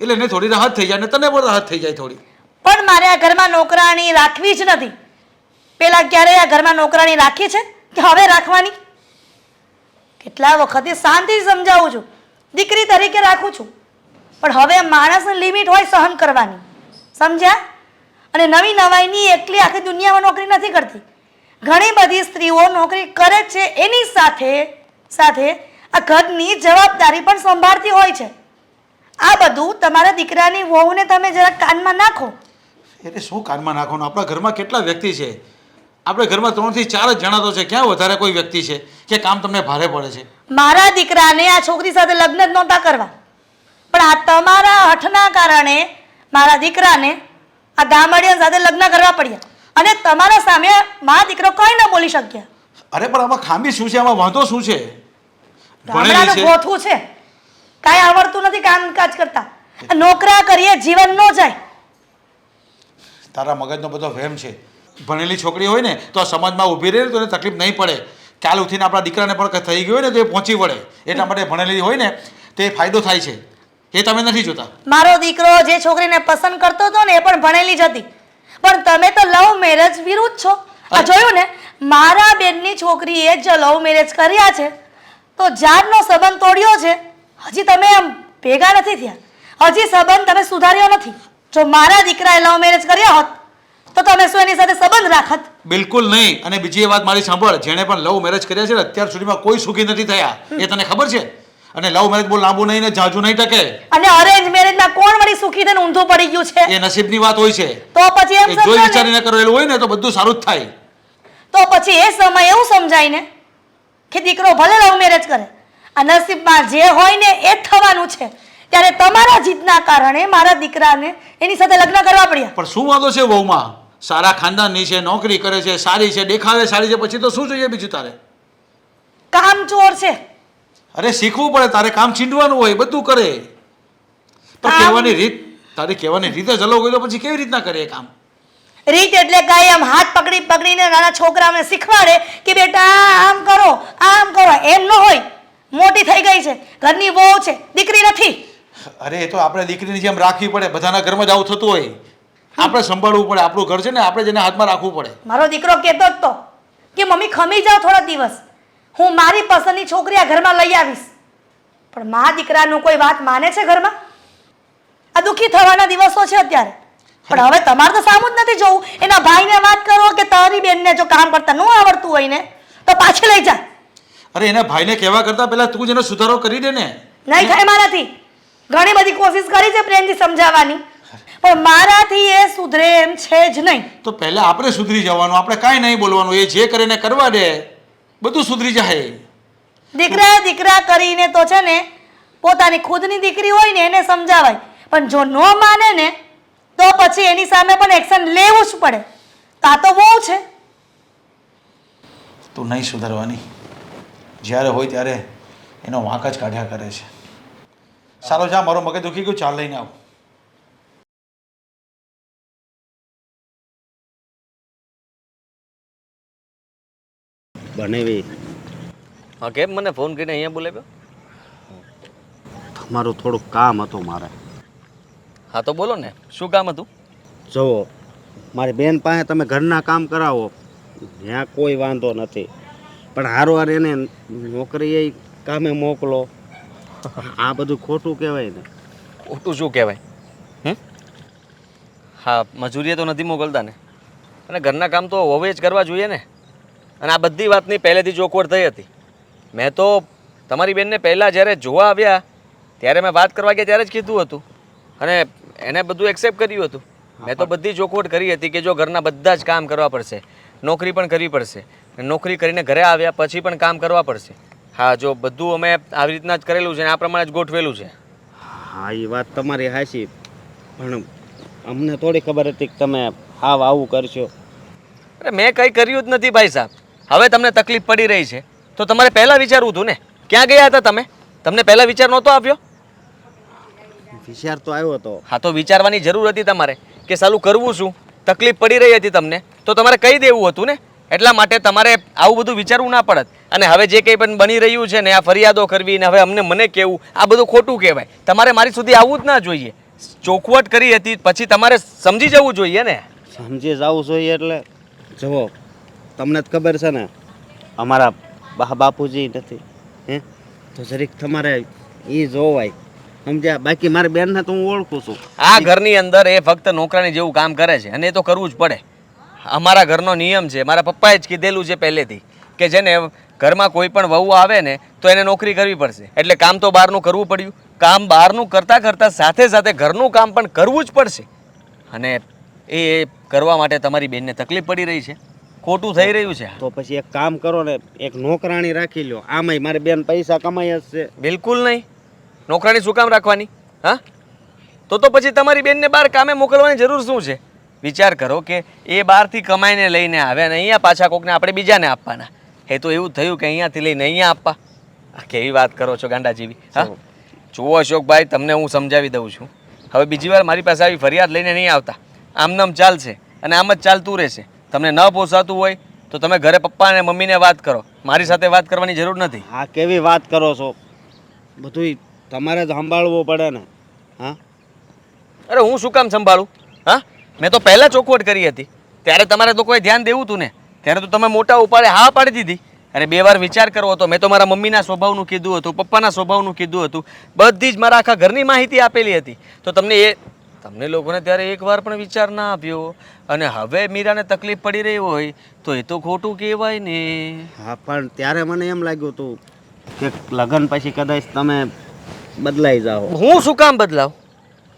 એટલે એને થોડી રાહત થઈ જાય ને તને પણ રાહત થઈ જાય થોડી. પણ મારે આ ઘરમાં નોકરાણી રાખવી જ નથી. પેલા ક્યારેય આ ઘરમાં નોકરાણી રાખી છે કે હવે રાખવાની? કેટલા વખતે શાંતિથી સમજાવું છું, દીકરી તરીકે રાખું છું, પણ હવે માણસની લિમિટ હોય સહન કરવાની, સમજ્યા? અને નવી નવાઈની એકલી આખી દુનિયામાં નોકરી નથી કરતી. ઘણી બધી સ્ત્રીઓ નોકરી કરે જ છે, એની સાથે સાથે આ ઘરની જવાબદારી પણ સંભાળતી હોય છે. આ બધું તમારા દીકરાની વહુને તમે જરા કાનમાં નાખો. એટલે શું કાનમાં નાખવાનું? આપણા ઘરમાં કેટલા વ્યક્તિ છે? આપણે ઘરમાં 3 થી 4 જ જણા તો છે, ક્યાં વધારે કોઈ વ્યક્તિ છે કે કામ તમને ભારે પડે છે? મારા દીકરાને આ છોકરી સાથે લગ્ન જ નહોતા કરવા, પણ આ તમારા હઠના કારણે મારા દીકરાને આ ગામડિયા સાથે લગ્ન કરવા પડ્યા, અને તમારા સામે મારા દીકરો કંઈ ન બોલી શક્યા. અરે પણ આમાં ખામી શું છે? આમાં વાંધો શું છે? ભણેલી ગામડાનું છે, ગોથું છે, કાંઈ આવડતું નથી કામકાજ કરતા. નોકરા કરીએ જીવન ન જાય. તારા મગજનો બધો વહેમ છે. ભણેલી છોકરી હોય ને તો આ સમાજમાં ઊભી રહે તો એને તકલીફ નહીં પડે. કાલ ઉઠીને આપણા દીકરાને પણ કંઈ થઈ ગયું હોય ને તો એ પહોંચી વળે. એટલા માટે ભણેલી હોય ને તે ફાયદો થાય છે, એ તમે નથી જોતા. મારો દીકરો જે છોકરીને પસંદ કરતો હતો ને એ પણ ભણેલી જ હતી, પણ તમે તો લવ મેરેજ વિરુદ્ધ છો. આ જોયું ને, મારા બેનની છોકરીએ જો લવ મેરેજ કર્યા છે તો જાતનો સંબંધ તોડ્યો છે. હજી તમે આમ ભેગા નથી થયા, હજી સંબંધ તમે સુધાર્યો નથી. જો મારા દીકરાએ લવ મેરેજ કર્યા હોત તો તમે શું એની સાથે સંબંધ રાખત? બિલકુલ નહીં. અને બીજી એ વાત મારી સાંભળ, જેણે પણ લવ મેરેજ કર્યા છે ને અત્યાર સુધીમાં કોઈ સુખી નથી થયા, એ તને ખબર છે? અને લવ મેરેજ બહુ લાંબુ નહીં ને જાજુ નહીં ટકે. અને અરેન્જ મેરેજમાં કોણ વળી સુખી થઈને ઊંધું પડી ગયું છે? એ નસીબની વાત હોય છે. તો પછી એમ એ જોઈ સમજો ને, વિચારીને કરેલું હોય ને તો બધું સારું જ થાય. તો પછી એ સમય એવું સમજાય ને કે દીકરો ભલે લવ મેરેજ કરે, આ નસીબમાં જે હોય ને એ જ થવાનું છે. ત્યારે તમારા જીતના કારણે મારા દીકરાને એની સાથે લગ્ન કરવા પડ્યા. પણ શું વાંધો છે વહુમાં? સારા ખાનદાનની છે, નોકરી કરે છે, સારી છે, દેખાવે સારી છે, પછી તો શું જોઈએ બીજું તારે? કામ ચોર છે. અરે શીખવું પડે તારે, કામ છીંડવાનું હોય, બધું કરે. પણ કહેવાની રીત, તારી કહેવાની રીત જ અલગ હોય તો પછી કેવી રીતના કરે એ કામ? રીત એટલે કાંઈ આમ હાથ પકડી પકડીને નાના છોકરાઓને શીખવાડે કે બેટા આમ કરો એમ ન હોય. મોટી થઈ ગઈ છે, ઘરની વહુ છે, દીકરી નથી. અરે એ તો આપણે દીકરીની જેમ રાખવી પડે. બધાના ઘરમાં જ આવું થતું હોય. આપણે સંભાળવું પડે. આપણું ઘર છે ને, આપણે જેને હાથમાં રાખવું પડે. મારો દીકરો કહેતો જ તો કે મમ્મી ખમી જાઓ થોડા દિવસ, હું મારી પસંદની છોકરી આ ઘરમાં લઈ આવીશ. પણ મા દીકરાનું કોઈ વાત માને છે ઘરમાં? આ દુઃખી થવાના દિવસો છે અત્યારે. પણ હવે તમારે તો સામું જ નથી જોવું. એના ભાઈને વાત કરો કે તારી બેનને જો કામ કરતા ન આવડતું હોય ને તો પાછી લઈ જા. અરે એના ભાઈને કહેવા કરતાં પહેલા તું જ એનો સુધારો કરી દે ને. નહીં થાય મારાથી. ઘણી બધી કોશિશ કરી છે પ્રેમથી સમજાવવાની, પણ મારાથી એ સુધરે એમ છે જ નહીં. તો પહેલા આપણે સુધરી જવાનું. આપણે કાંઈ નહીં બોલવાનું. એ જે કરે ને કરવા દે, બધું સુધરી જાય. દીકરા કરીને તો છે ને પોતાની ખુદની દીકરી હોય ને એને સમજાવાય, પણ જો ન માને ને તો પછી એની સામે પણ એક્શન લેવું જ પડે. આ તો બહુ છે. તું નહીં સુધારવાની. જ્યારે હોય ત્યારે એનો વાંક જ કાઢ્યા કરે છે. સારો જા, મારો મગજ દુખી ગયું, ચાલ લઈને આવ. બનેવી હા, કેમ મને ફોન કરીને અહીંયા બોલાવ્યો? તમારું થોડુંક કામ હતું મારે. હા તો બોલો ને, શું કામ હતું? જુઓ, મારી બેન પાસે તમે ઘરના કામ કરાવો, ત્યાં કોઈ વાંધો નથી, પણ હારવાર એને નોકરીએ કામે મોકલો. આ બધું ખોટું કહેવાય ને. ખોટું શું કહેવાય? હા, મજૂરીએ તો નથી મોકલતા ને, અને ઘરના કામ તો હવે જ કરવા જોઈએ ને. અને આ બધી વાતની પહેલેથી ચોખવટ થઈ હતી. મેં તો તમારી બેનને પહેલાં જ્યારે જોવા આવ્યા ત્યારે મેં વાત કરવા ગયા ત્યારે જ કીધું હતું, અને એને બધું એક્સેપ્ટ કર્યું હતું. મેં તો બધી ચોખવટ કરી હતી કે જો ઘરના બધા જ કામ કરવા પડશે, નોકરી પણ કરવી પડશે, નોકરી કરીને ઘરે આવ્યા પછી પણ કામ કરવા પડશે. હા, જો બધું અમે આવી રીતના જ કરેલું છે ને આ પ્રમાણે જ ગોઠવેલું છે. હા, એ વાત તમારી હાચી, પણ અમને થોડી ખબર હતી કે તમે આવું કરશો. અરે મેં કંઈ કર્યું જ નથી ભાઈ સાહેબ. હવે તમને તકલીફ પડી રહી છે તો તમારે પહેલાં વિચારવું હતું ને. ક્યાં ગયા હતા તમે? તમને પહેલાં વિચાર નહોતો આવ્યો? વિચાર તો આવ્યો હતો. હા, તો વિચારવાની જરૂર હતી તમારે કે સાલું કરવું શું. તકલીફ પડી રહી હતી તમને તો તમારે કહી દેવું હતું ને. એટલા માટે તમારે આવું બધું વિચારવું ના પડત. અને હવે જે કંઈ પણ બની રહ્યું છે ને, આ ફરિયાદો કરવી ને હવે મને કહેવું, આ બધું ખોટું કહેવાય. તમારે મારી સુધી આવવું જ ના જોઈએ. ચોખવટ કરી હતી પછી તમારે સમજી જવું જોઈએ ને. સમજી જવું જોઈએ એટલે જુઓ, તમને જ ખબર છે ને અમારા બાપુજી નથી, તો જરીક તમારે એ જોવાય, સમજ્યા? બાકી મારી બેનને તો હું ઓળખું છું. આ ઘરની અંદર એ ફક્ત નોકરાની જેવું કામ કરે છે અને એ તો કરવું જ પડે. અમારા ઘરનો નિયમ છે, મારા પપ્પાએ જ કીધેલું છે પહેલેથી કે જેને ઘરમાં કોઈ પણ વહુ આવે ને તો એને નોકરી કરવી પડશે. એટલે કામ તો બહારનું કરવું પડ્યું. કામ બહારનું કરતાં કરતાં સાથે સાથે ઘરનું કામ પણ કરવું જ પડશે. અને એ કરવા માટે તમારી બેનને તકલીફ પડી રહી છે, ખોટું થઈ રહ્યું છે. તો પછી એક કામ કરો ને, એક નોકરાણી રાખી લો. આમાંય મારી બેન પૈસા કમાઈ જ છે. બિલકુલ નહીં. નોકરાણી શું કામ રાખવાની? હા, તો પછી તમારી બેનને બહાર કામે મોકલવાની જરૂર શું છે? વિચાર કરો કે એ બહારથી કમાઈને લઈને આવે અને અહીંયા પાછા કોકને આપણે બીજાને આપવાના. એ તો એવું થયું કે અહીંયાથી લઈને અહીંયા આપવા. આ કેવી વાત કરો છો ગાંડા જેવી? હા, જુઓ અશોકભાઈ, તમને હું સમજાવી દઉં છું. હવે બીજી વાર મારી પાસે આવી ફરિયાદ લઈને નહીં આવતા. આમનામ ચાલશે અને આમ જ ચાલતું રહેશે. તમને ન પોસાતું હોય તો તમે ઘરે પપ્પા અને મમ્મીને વાત કરો. મારી સાથે વાત કરવાની જરૂર નથી. હા, કેવી વાત કરો છો? બધું તમારે જ સંભાળવું પડે ને. હા, અરે હું શું કામ સંભાળું? હા, મેં તો પહેલાં ચોખવટ કરી હતી ત્યારે તમારે તો કોઈ ધ્યાન દેવું હતું ને. ત્યારે તો તમે મોટા ઉપાડે હા પાડી દીધી. અને 2 વાર વિચાર કરવો હતો. મેં તો મારા મમ્મીના સ્વભાવનું કીધું હતું, પપ્પાના સ્વભાવનું કીધું હતું, બધી જ મારા આખા ઘરની માહિતી આપેલી હતી. તો તમને લોકોને ત્યારે એકવાર પણ વિચાર ના આપ્યો. અને હવે મીરાને તકલીફ પડી રહી હોય તો એ તો ખોટું કહેવાય ને. હા, પણ ત્યારે મને એમ લાગ્યું હતું કે લગ્ન પછી કદાચ તમે બદલાઈ જાઓ. હું શું કામ બદલાવ?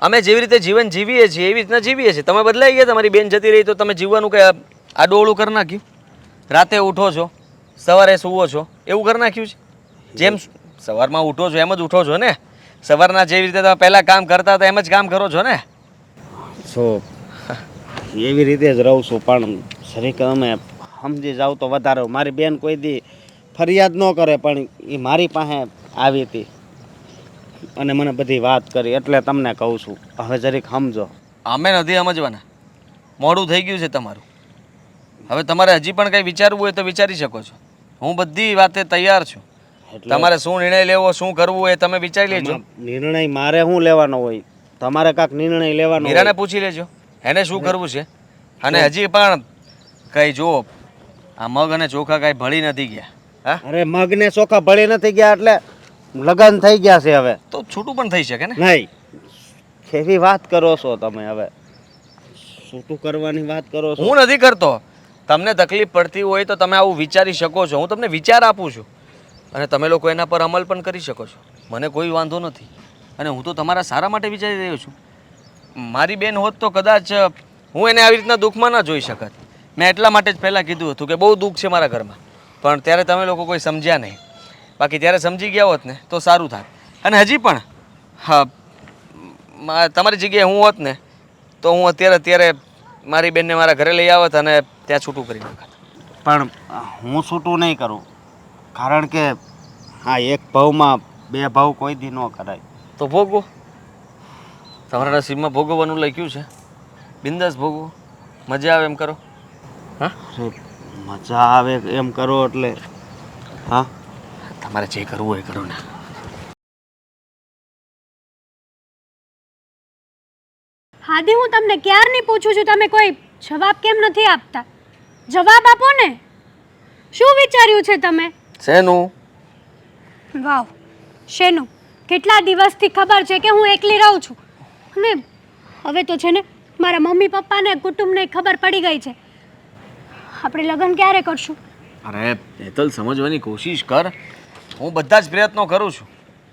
અમે જેવી રીતે જીવન જીવીએ છીએ એવી રીતના જીવીએ છીએ. તમે બદલાઈ ગયા. તમારી બેન જતી રહી તો તમે જીવવાનું કંઈ આડોળું કરી નાખ્યું. રાતે ઉઠો છો, સવારે સૂવો છો, એવું કરી નાખ્યું છે. જેમ સવારમાં ઉઠો છો એમ જ ઉઠો છો ને. સવારના જેવી રીતે તમે પહેલાં કામ કરતા હતા એમ જ કામ કરો છો ને. એવી રીતે જ રહું છું, પણ જરીક અમે સમજી જાવ તો વધારે. મારી બેન કોઈ દી ફરિયાદ ન કરે, પણ એ મારી પાસે આવી હતી અને મને બધી વાત કરી, એટલે તમને કહું છું હવે જરીક સમજો. અમે નથી સમજવાના. મોડું થઈ ગયું છે તમારું. હવે તમારે હજી પણ કંઈ વિચારવું હોય તો વિચારી શકો છો. હું બધી વાતે તૈયાર છું. તમારે શું નિર્ણય લેવો, શું કરવું એ તમે વિચારી લેજો. નિર્ણય મારે શું લેવાનો હોય? તમારે કાંક નિર્ણય લેવાનો મીરાને હોય. પૂછી લેજો એને શું કરવું છે. અને હજી પણ કંઈ જુઓ, આ મગ અને ચોખા કાંઈ ભળી નથી ગયા. હા, અરે મગને ચોખા ભળી નથી ગયા એટલે લગ્ન થઈ ગયા છે હવે. તો છૂટું પણ થઈ શકે ને. નહીં, કેવી વાત કરો છો તમે હવે? છૂટું કરવાની વાત કરો છો? હું નથી કરતો. તમને તકલીફ પડતી હોય તો તમે આવું વિચારી શકો છો. હું તમને વિચાર આપું છું અને તમે લોકો એના પર અમલ પણ કરી શકો છો. મને કોઈ વાંધો નથી અને હું તો તમારા સારા માટે વિચારી રહ્યો છું. મારી બેન હોત તો કદાચ હું એને આવી રીતના દુઃખમાં ન જોઈ શકત. મેં એટલા માટે જ પહેલાં કીધું હતું કે બહુ દુઃખ છે મારા ઘરમાં, પણ ત્યારે તમે લોકો કોઈ સમજ્યા નહીં. બાકી ત્યારે સમજી ગયા હોત ને તો સારું થાત. અને હજી પણ હા, તમારી જગ્યાએ હું હોત ને તો હું અત્યારે મારી બેનને મારા ઘરે લઈ આવત અને ત્યાં છૂટું કરી નાખત. પણ હું છૂટું નહીં કરું, કારણ કે હા, એક ભાવમાં બે ભાવ કોઈ દી ન કરાય. તો ભોગવો. તમારા નસીબમાં ભોગવવાનું લખ્યું છે. બિંદાસ ભોગવો, મજા આવે એમ કરો. હા, અરે મજા આવે એમ કરો એટલે હા, તમારે જે કરવું હોય એ કરો ને. હાદી, હું તમને ક્યારની પૂછું છું, તમે કોઈ જવાબ કેમ નથી આપતા? જવાબ આપો ને. શું વિચાર્યું છે તમે? શેનું? વાવ, શેનું? કેટલા દિવસથી ખબર છે કે હું એકલી રહું છું અને હવે તો છે ને મારા મમ્મી પપ્પાને કુટુંબને ખબર પડી ગઈ છે. આપણે લગ્ન ક્યારે કરશું? અરે હેતલ, સમજવાની કોશિશ કર. હું બધા જ પ્રયત્નો કરું છું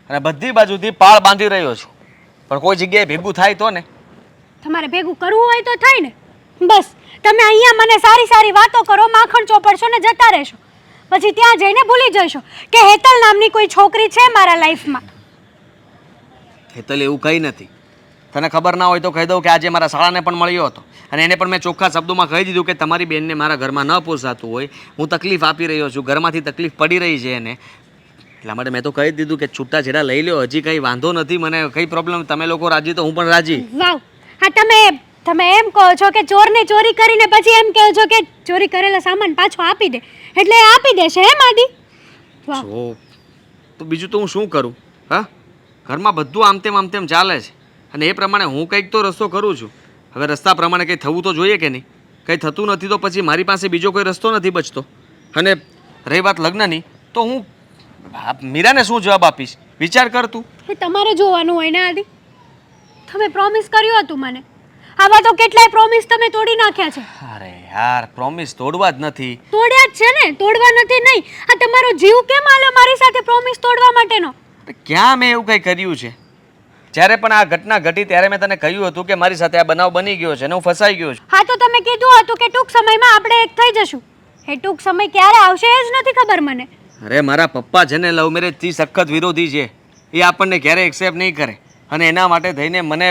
અને બધી બાજુથી પાળ બાંધી રહ્યો છું, પણ કોઈ જગ્યાએ ભેગું થાય તો ને. તમારે ભેગું કરવું હોય તો થાય ને. બસ તમે અહીંયા મને સારી સારી વાતો કરો, માખણ ચોપડશો ને જતા રહેશો. પછી ત્યાં જઈને ભૂલી જશો કે હેતલ નામની કોઈ છોકરી છે મારા લાઈફમાં. હેતલ, એવું કંઈ નથી. તને ખબર ના હોય તો કહી દઉં કે આજે મારા શાળાને પણ મળ્યો હતો અને એને પણ મેં ચોખ્ખા શબ્દોમાં કહી દીધું કે તમારી બેનને મારા ઘરમાં ન પોસાતું હોય, હું તકલીફ આપી રહ્યો છું, ઘરમાંથી તકલીફ પડી રહી છે એને, એટલા માટે મેં તો કહી દીધું કે છૂટા છેડા લઈ લો, હજી કંઈ વાંધો નથી, મને કંઈ પ્રોબ્લેમ. તમે લોકો રાજી તો હું પણ રાજી. વાવ, હા, તમે એમ કહો છો કે ચોરને ચોરી કરીને પછી એમ કહો છો કે ચોરી કરેલો સામાન પાછો આપી દે, એટલે એ આપી દેશે એમ આદિ? વાહ. જો તો બીજું તો હું શું કરું? હા, ઘરમાં બધું આમ તેમ ચાલે છે અને એ પ્રમાણે હું કંઈક તો રસ્તો કરું છું. હવે રસ્તા પ્રમાણે કંઈ થવું તો જોઈએ કે નહીં? કંઈ થતું નથી તો પછી મારી પાસે બીજો કોઈ રસ્તો નથી બચતો. અને રહી વાત લગ્નની, તો હું મીરાને શું જવાબ આપીશ? વિચાર કર તું. એ તમારે જોવાનું હોય ને આદિ. તમે પ્રોમિસ કર્યું હતું મને. આવા તો કેટલાય પ્રોમિસ તમે તોડી નાખ્યા છે. અરે યાર, પ્રોમિસ તોડવા જ નથી. તોડ્યા જ છે ને, તોડવા નથી નહીં. આ તમારો જીવ કેમ આલ્યો મારી સાથે પ્રોમિસ તોડવા માટેનો? ક્યાં મેં એવું કંઈ કર્યું છે? જ્યારે પણ આ ઘટના ઘટી ત્યારે મેં તને કહ્યું હતું કે મારી સાથે આ બનાવ બની ગયો છે અને હું ફસાઈ ગયો છું. હા, તો તમે કીધું હતું કે ટૂંક સમયમાં આપણે એક થઈ જશું. એ ટૂંક સમય ક્યારે આવશે એ જ નથી ખબર મને. અરે મારા પપ્પા છે ને લવ મેરેજથી સખત વિરોધી છે. એ આપણને ક્યારેય એક્સેપ્ટ નહીં કરે અને એના માટે થઈને મને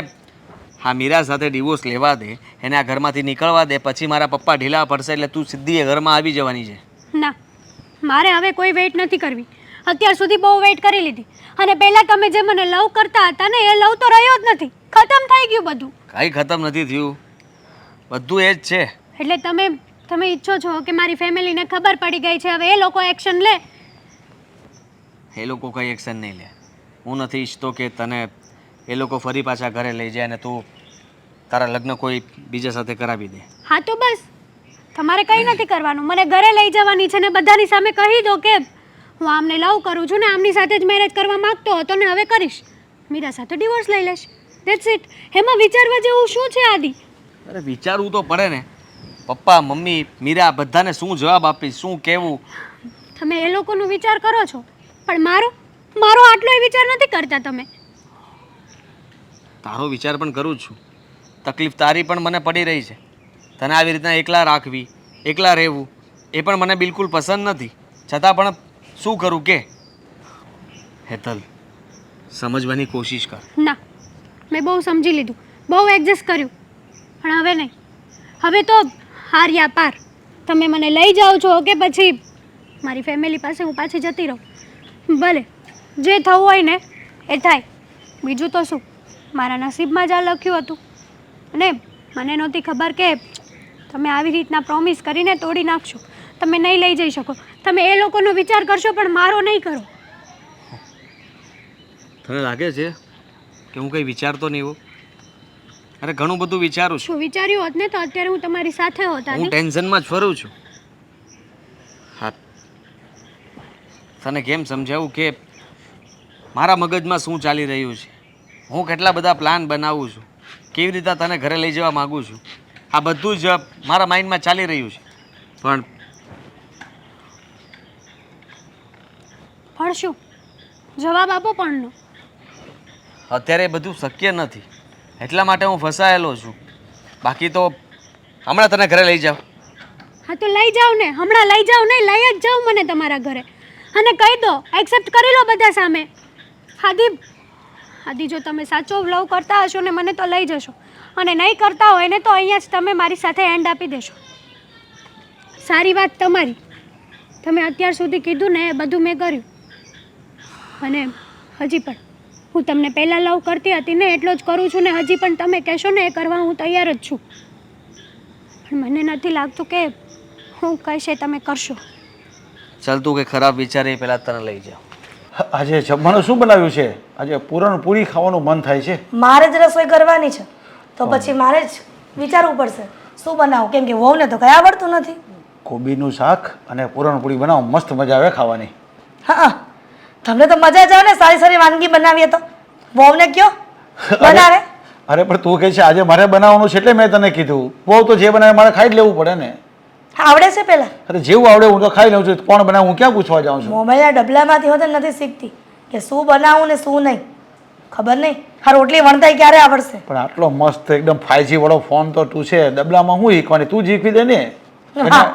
હા મીરા સાથે ડિવોર્સ લેવા દે, એને આ ઘરમાંથી નીકળવા દે, પછી મારા પપ્પા ઢીલા પડશે એટલે તું સીધી એ ઘરમાં આવી જવાની છે. ના, મારે હવે કોઈ વેઇટ નથી કરવી. અત્યાર સુધી બહુ વેઇટ કરી લીધી અને પહેલાં તમે જે મને લવ કરતા હતા ને એ લવ તો રહ્યો જ નથી. ખતમ થઈ ગયું બધું. કાંઈ ખતમ નથી થયું, બધું એ જ છે. એટલે તમે ઈચ્છો છો કે મારી ફેમિલીને ખબર પડી ગઈ છે, હવે એ લોકો એક્શન લે? એ લોકો કંઈ એક્શન નહીં લે. હું નથી ઈચ્છતો કે તને એ લોકો ફરી પાછા ઘરે લઈ જાય અને તું તારા લગ્ન કોઈ બીજા સાથે કરાવી દે. હા, તો બસ તમારે કંઈ નથી કરવાનું. મને ઘરે લઈ જવાની છે ને બધાની સામે કહી દો કે હું આમને લવ કરું છું ને આમની સાથે જ મેરેજ કરવા માંગતો હતો ને હવે કરીશ. મીરા સાથે ડિવોર્સ લઈ લઈશ. That's it. એમાં વિચારવા જેવું શું છે આદિ? અરે વિચારવું તો પડે ને. પપ્પા, મમ્મી, મીરા બધાને શું જવાબ આપીશ, શું કહેવું? તમે એ લોકોનો વિચાર કરો છો પણ મારો આટલો વિચાર નથી કરતા તમે. તારો વિચાર પણ કરું છું. તકલીફ તારી પણ મને પડી રહી છે. તને આવી રીતના એકલા રાખવી, એકલા રહેવું એ પણ મને બિલકુલ પસંદ નથી. છતાં પણ શું કરું કે? હેતલ, સમજવાની કોશિશ કર. ના, મેં બહુ સમજી લીધું, બહુ એડજસ્ટ કર્યું, પણ હવે નહીં. હવે તો હાર્યા પાર. તમે મને લઈ જાઓ છો કે પછી મારી ફેમિલી પાસે હું પાછી જતી રહું. ભલે જે થવું હોય ને એ થાય. બીજું તો શું, મારા નસીબમાં જ આ લખ્યું હતું અને મને નહોતી ખબર કે તમે આવી રીતના પ્રોમિસ કરીને તોડી નાખશો. તમે નહીં લઈ જઈ શકો. તમે એ લોકોનો વિચાર કરશો પણ મારો નહીં કરો. તને લાગે છે કે હું કંઈ વિચારતો નહીં હોઉં? અરે ઘણું બધું વિચારું છું. શું વિચાર્યું હોત ને તો અત્યારે હું તમારી સાથે હોત હું આદિ. ટેન્શનમાં જ ફરું છું. હા, તને કેમ સમજાવું કે મારા મગજમાં શું ચાલી રહ્યું છે, હું કેટલા બધા પ્લાન બનાવું છું, કેવી રીતે તને ઘરે લઈ જવા માગું છું, આ બધું જ મારા માઇન્ડમાં ચાલી રહ્યું છે. પણ પણ શું જવાબ આપો પણનો. અત્યારે એ બધું શક્ય નથી, એટલા માટે હું ફસાયેલો છું. બાકી તો હમણાં તને ઘરે લઈ જાઉં. હા તો લઈ જાઓ ને, હમણાં લઈ જાઓ ને, લઈ જ જાઓ મને તમારા ઘરે અને કહી દો, એક્સેપ્ટ કરી લો બધા સામે. આદિ જો તમે સાચો લવ કરતા હશો ને મને તો લઈ જશો, અને નહીં કરતા હોય ને તો અહીંયા જ તમે મારી સાથે એન્ડ આપી દેશો. સારી વાત તમારી, તમે અત્યાર સુધી કીધું ને એ બધું મેં કર્યું. અને હજી પણ હું તમને પહેલાં લવ કરતી હતી ને એટલો જ કરું છું ને હજી પણ તમે કહેશો ને એ કરવા હું તૈયાર જ છું. પણ મને નથી લાગતું કે હું કહીશ એ તમે કરશો. ચાલ તું કે ખરાબ વિચારે પહેલાં તને લઈ જાઉં. આજે જમવાનું શું બનાવ્યું છે? આજે પૂરી ખાવાનું મન થાય છે. મારે જ રસોઈ કરવાની છે તો પછી મારે જ વિચારવું પડશે શું બનાવું, કેમ કે વહુને તો કંઈ આવડતું નથી. કોબીનું શાક અને પૂરણપૂરી બનાવો, મસ્ત મજા આવે ખાવાની. હા, તમને તો મજા જ આવે ને સારી સારી વાનગી બનાવીએ તો. વહુને કયો બનાવે. અરે પણ તું કહે છે આજે મારે બનાવવાનું છે એટલે મેં તને કીધું. બહુ તો જે બનાવે મારે ખાઈ જ લેવું પડે ને. આવડે છે પેલા? અરે જેવું આવડે હું તો ખાઈ લઉં છું. કોણ બનાવે હું ક્યાં પૂછવા જાઉં છું? મોબાઈલના ડબલામાંથી હોત નથી શીખતી કે શું બનાવું ને શું નહીં. ખબર નહીં આ રોટલી વણતાય ક્યારે આવડશે. પણ આટલો મસ્ત એકદમ 5G વાળો ફોન તો તું છે, ડબલામાં હું શીખવાની? તું શીખવી દે ને. હા,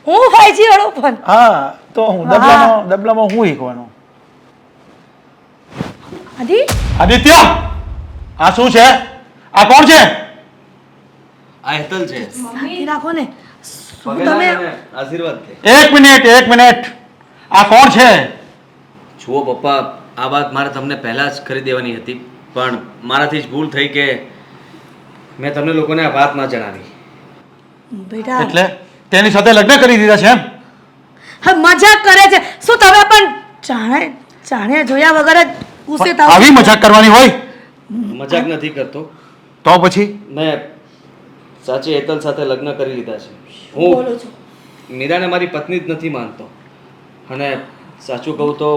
હું 5G વાળો ફોન. હા તો હું ડબલામાં હું શીખવાનું? આદિ આદિત્ય, આ શું છે? આ કોણ છે? આ હેતલ છે. શાંતિ રાખો ને. શું પગેલા તમે તને આશીર્વાદ દે. એક મિનિટ, આ કોણ છે? જુઓ પપ્પા, આ વાત મારે તમને પહેલાં જ કરી દેવાની હતી, પણ મારાથી જ ભૂલ થઈ કે મેં તમને લોકોને આ વાત ના જણાવી. બેટા એટલે તેની સાથે લગ્ન કરી દીધા છે એમ? હા, મજાક કરે છે. શું તમે પણ જાણે જોયા વગર જ ગુસ્સે થાવ? આવી મજાક કરવાની હોય? મજાક નથી કરતો. તો પછી મેં સાચી હેતલ સાથે લગ્ન કરી લીધા છે. બોલો હું છો. મીરાને મારી પત્ની જ નથી માનતો, અને સાચું કહું તો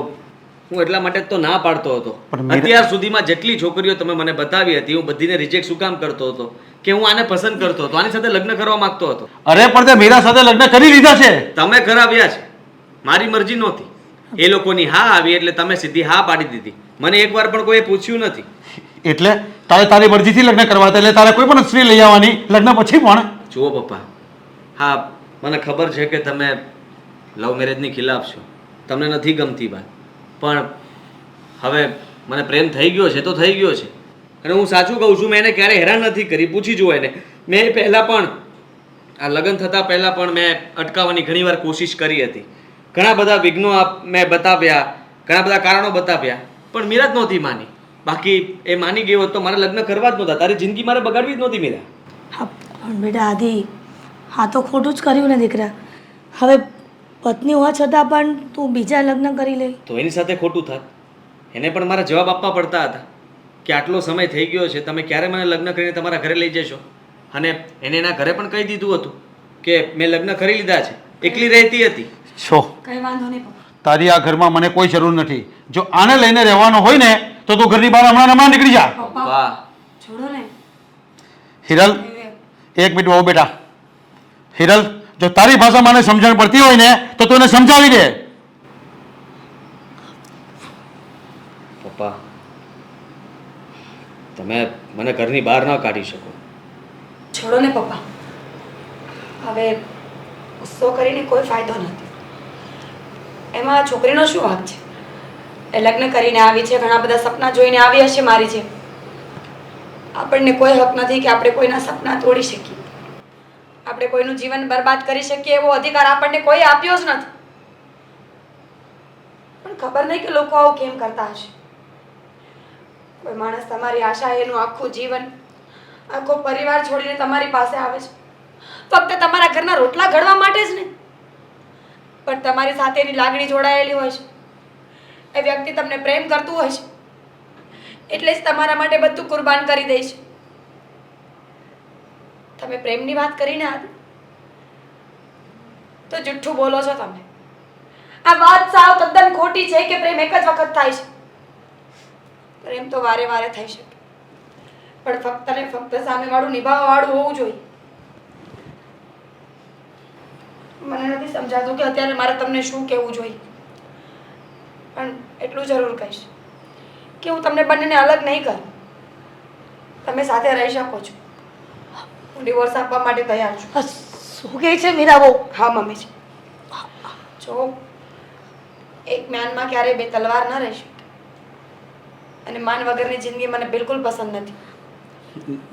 હું એટલા માટે જ તો ના પાડતો હતો. પણ મીરા- અત્યાર સુધીમાં જેટલી છોકરીઓ તમે મને બતાવી હતી, હું બધીને રિજેક્ટ શું કામ કરતો હતો કે હું આને પસંદ કરતો હતો, આની સાથે લગ્ન કરવા માંગતો હતો. અરે પણ તે મીરા સાથે લગ્ન કરી લીધા છે. તમે કરાવ્યા છે, મારી મરજી નહોતી. એ લોકોની હા આવી એટલે તમે સીધી હા પાડી દીધી. મને એકવાર પણ કોઈએ પૂછ્યું નથી. એટલે તારે તારી મરજીથી લગ્ન કરવા હતા, એટલે તારે કોઈ પણ સ્ત્રી લઈ આવવાની લગ્ન પછી પણ? જુઓ પપ્પા, હા મને ખબર છે કે તમે લવ મેરેજની ખિલાફ છો, તમને નથી ગમતી વાત, પણ હવે મને પ્રેમ થઈ ગયો છે તો થઈ ગયો છે. અને હું સાચું કહું છું, મેં એને ક્યારે હેરાન નથી કરી. પૂછી જુઓ એને. મેં પહેલાં પણ આ લગ્ન થતાં પહેલાં પણ મેં અટકાવવાની ઘણીવાર કોશિશ કરી હતી. ઘણા બધા વિઘ્નો મેં બતાવ્યા, ઘણા બધા કારણો બતાવ્યા, પણ મીરા જ નહોતી માની. બાકી એ માની ગયો તો મારે લગ્ન કરવા જ નહોતા. તારી જિંદગી મારે બગાડવી જ નહોતી મીરા. હા પણ બેટા આદિ, હા તો ખોટું જ કર્યું ને દીકરા. હવે પત્ની હોવા છતાં પણ તું બીજા લગ્ન કરી લે તો એની સાથે ખોટું થાત. એને પણ મારા જવાબ આપવા પડતા હતા કે આટલો સમય થઈ ગયો છે, તમે ક્યારે મને લગ્ન કરીને તમારા ઘરે લઈ જશો. અને એને એના ઘરે પણ કહી દીધું હતું કે મેં લગ્ન કરી લીધા છે. એકલી રહેતી હતી. છો કઈ વાંધો નહીં પપ્પા. તારી આ ઘરમાં મને કોઈ જરૂર નથી. જો આને લઈને રહેવાનો હોય ને તો તું ઘરની બહાર હમણાં નીકળી જા. વાહ, છોડો ને. હિરલ, એક મિનિટ બહુ બેટા. હિરલ, જો તારી ભાષામાં મને સમજણ પડતી હોય ને તો તું એને સમજાવી દે. પપ્પા તમે મને ઘરની બહાર ન કાઢી શકો. છોડો ને પપ્પા, હવે ગુસ્સો કરીને કોઈ ફાયદો નથી. એમાં છોકરીનો શું વાંક છે? એ લગ્ન કરીને આવી છે, ઘણા બધા સપના જોઈને આવી હશે મારી જેમ. આપણને કોઈ હક નથી કે આપણે કોઈના સપના તોડી શકીએ, આપણે કોઈનું જીવન બરબાદ કરી શકીએ એવો અધિકાર આપણને કોઈ આપ્યો જ નથી. પણ ખબર નહીં કે લોકો આવું કેમ કરતા હશે. કોઈ માણસ તમારી આશા એનું આખું જીવન, આખો પરિવાર છોડીને તમારી પાસે આવે છે ફક્ત તમારા ઘરના રોટલા ઘડવા માટે જ નહીં, પણ તમારી સાથે એની લાગણી જોડાયેલી હોય છે. એ વ્યક્તિ તમને પ્રેમ કરતું હોય છે એટલે જ તમારા માટે બધું કુરબાન કરી દે છે. તમે પ્રેમની વાત કરીને આદિ તો જુઠ્ઠું બોલો છો તમે. આ વાત સાવ તદ્દન ખોટી છે કે પ્રેમ એક જ વખત થાય છે. પ્રેમ તો વારે વારે થઈ શકે, પણ ફક્ત ને ફક્ત સામેવાળું નિભાવવા વાળું હોવું જોઈએ. મને નથી સમજાતું કે અત્યારે મારે તમને શું કહેવું જોઈએ, પણ એટલું જરૂર કહીશ કે હું તમને બંનેને અલગ નહીં કરું. તમે સાથે રહી શકો છો. હું ડિવોર્સ આપવા માટે તૈયાર છું. શું કહે છે મીરા બહુ? હા મમ્મીજી, જો એક મ્યાનમાં ક્યારેય બે તલવાર ન રહી શકે, અને માન વગરની જિંદગી મને બિલકુલ પસંદ નથી.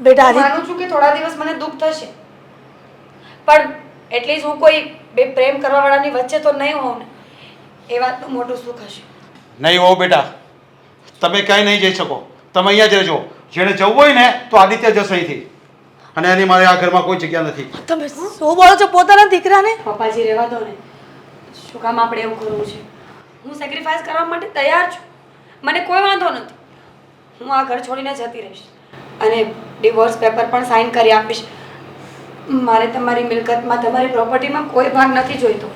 બેટા હું માનું છું કે થોડા દિવસ મને દુઃખ થશે, પણ એટલીસ્ટ હું કોઈ બે પ્રેમ કરવા વાળાની વચ્ચે તો નહીં હોઉં ને, એ વાતનું મોટું સુખ હશે. નહીં હો બેટા, તમે ક્યાંય નહીં જઈ શકો. તમે અહીંયા જ રહેજો. જેણે જવું હોય ને તો આદિત્ય જશે અહીંથી, અને એની મારે આ ઘરમાં કોઈ જગ્યા નથી. તમે શું બોલો છો પોતાના દીકરાને? પપ્પાજી રહેવા દો ને, શું કામ આપણે એવું કરવું છે? હું સેક્રિફાઈસ કરવા માટે તૈયાર છું, મને કોઈ વાંધો નથી. હું આ ઘર છોડીને જતી રહીશ અને ડિવોર્સ પેપર પણ સાઇન કરી આપીશ. મારે તમારી મિલકતમાં, તમારી પ્રોપર્ટીમાં કોઈ ભાગ નથી જોઈતો.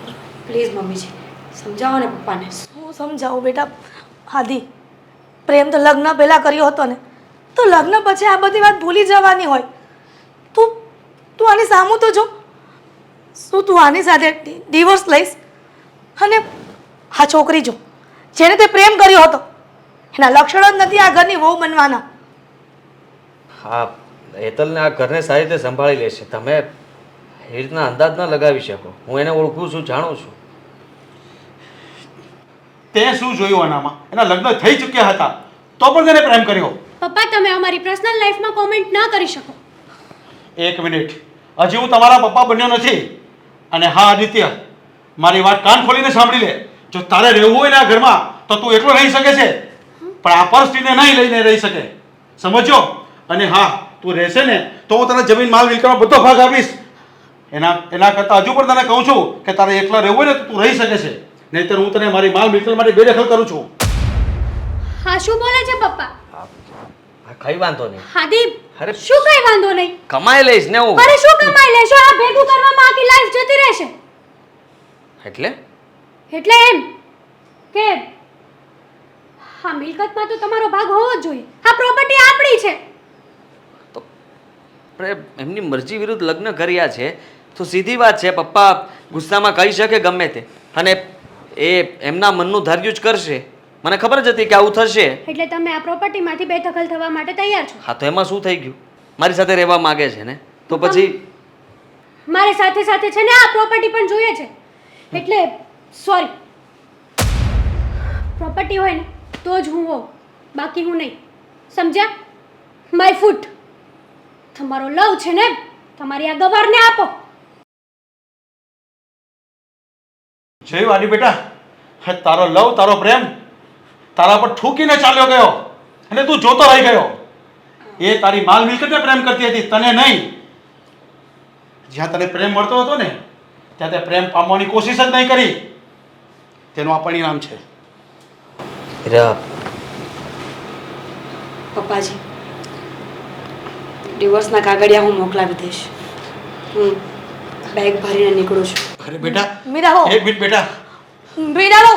પ્લીઝ મમ્મીજી સમજાવો ને પપ્પાને. શું સમજાવું બેટા? આદિ, પ્રેમ તો લગ્ન પહેલાં કર્યો હતો ને, તો લગ્ન પછી આ બધી વાત ભૂલી જવાની હોય. તું આની સામું તો જો. શું તું આની સાથે ડિવોર્સ લઈશ? અને આ છોકરી જો, જેને તે પ્રેમ કર્યો હતો, એના લક્ષણો જ નથી આ ઘરની વહુ બનવાના. હા, હેતલને આ ઘરને સારી રીતે સંભાળી લેશે. તમે એ રીતના અંદાજ ન લગાવી શકો. હું એને ઓળખું છું, જાણું છું. તે શું જોયું આનામાં? એના લગ્ન થઈ ચૂક્યા હતા તો પણ તેને પ્રેમ કર્યો. પપ્પા તમે અમારી પર્સનલ લાઈફમાં કોમેન્ટ ના કરી શકો. એક મિનિટ, હજી હું તમારા પપ્પા બન્યો નથી. અને હા આદિત્ય, મારી વાત કાન ખોલીને સાંભળી લે. જો તારે રહેવું હોય ને આ ઘરમાં તો તું એકલો રહી શકે છે, પણ આ પરિસ્થિતિને નહીં લઈને રહી શકે, સમજો? અને હા, તું રહેશે ને તો હું તને જમીન માલ મિલકતનો બધો ભાગ આપીશ. એના કરતાં હજુ પણ તને કહું છું કે તારે એકલા રહેવું હોય ને તો તું રહી શકે છે, નહીંતર હું તને મારી માલ મિલકત માટે બેદખલ કરું છું. હા શું બોલે છે પપ્પા? હા, કઈ વાંધો નહીં. હાદી, અરે શું કઈ વાંધો નહીં? કમાઈ લઈશ ને હું. અરે શું કમાઈ લેશો? આ ભેગું કરવામાં આખી લાઈફ જતી રહેશે. એટલે એમ કે હા, મિલકતમાં તો તમારો ભાગ હોવો જ જોઈએ. આ પ્રોપર્ટી આપણી છે. તો આપણે એમની મરજી વિરુદ્ધ લગ્ન કર્યા છે તો સીધી વાત છે. પપ્પા ગુસ્સામાં કહી શકે ગમે તે, અને એ એમના મનનું ધાર્યું જ કરશે. મને ખબર જ હતી કે આવું થશે. એટલે તમે આ પ્રોપર્ટીમાંથી બેદખલ થવા માટે તૈયાર છો? હા, તો એમાં શું થઈ ગયું? મારી સાથે રહેવા માંગે છે ને, તો પછી મારી સાથે સાથે છે ને આ પ્રોપર્ટી પણ જોઈએ છે. એટલે સોરી, પ્રોપર્ટી હોય ને તો જ હું હોઉં, બાકી હું નહીં. સમજ્યા? My foot. તમારો લવ છે ને, તમારી આ ગવારને આપો. જોયું આની બેટા, તારો લવ, તારો પ્રેમ તારા પર ઠૂકીને ચાલ્યો ગયો અને તું જોતો રહી ગયો. એ તારી માલ મિલકતને પ્રેમ કરતી હતી, તને નહીં. જ્યાં તને પ્રેમ મળતો હતો ને ત્યાં તે પ્રેમ પામવાની કોશિશ જ નહીં કરી. તેનું આ પરિણામ છે. પપ્પાજી, ડિવોર્સના કાગળિયા હું મોકલાવી દઈશ. હું બેગ ભરીને નીકળું છું. અરે બેટા, મીરા હો, એક મિનિટ બેટા. મીરા હો,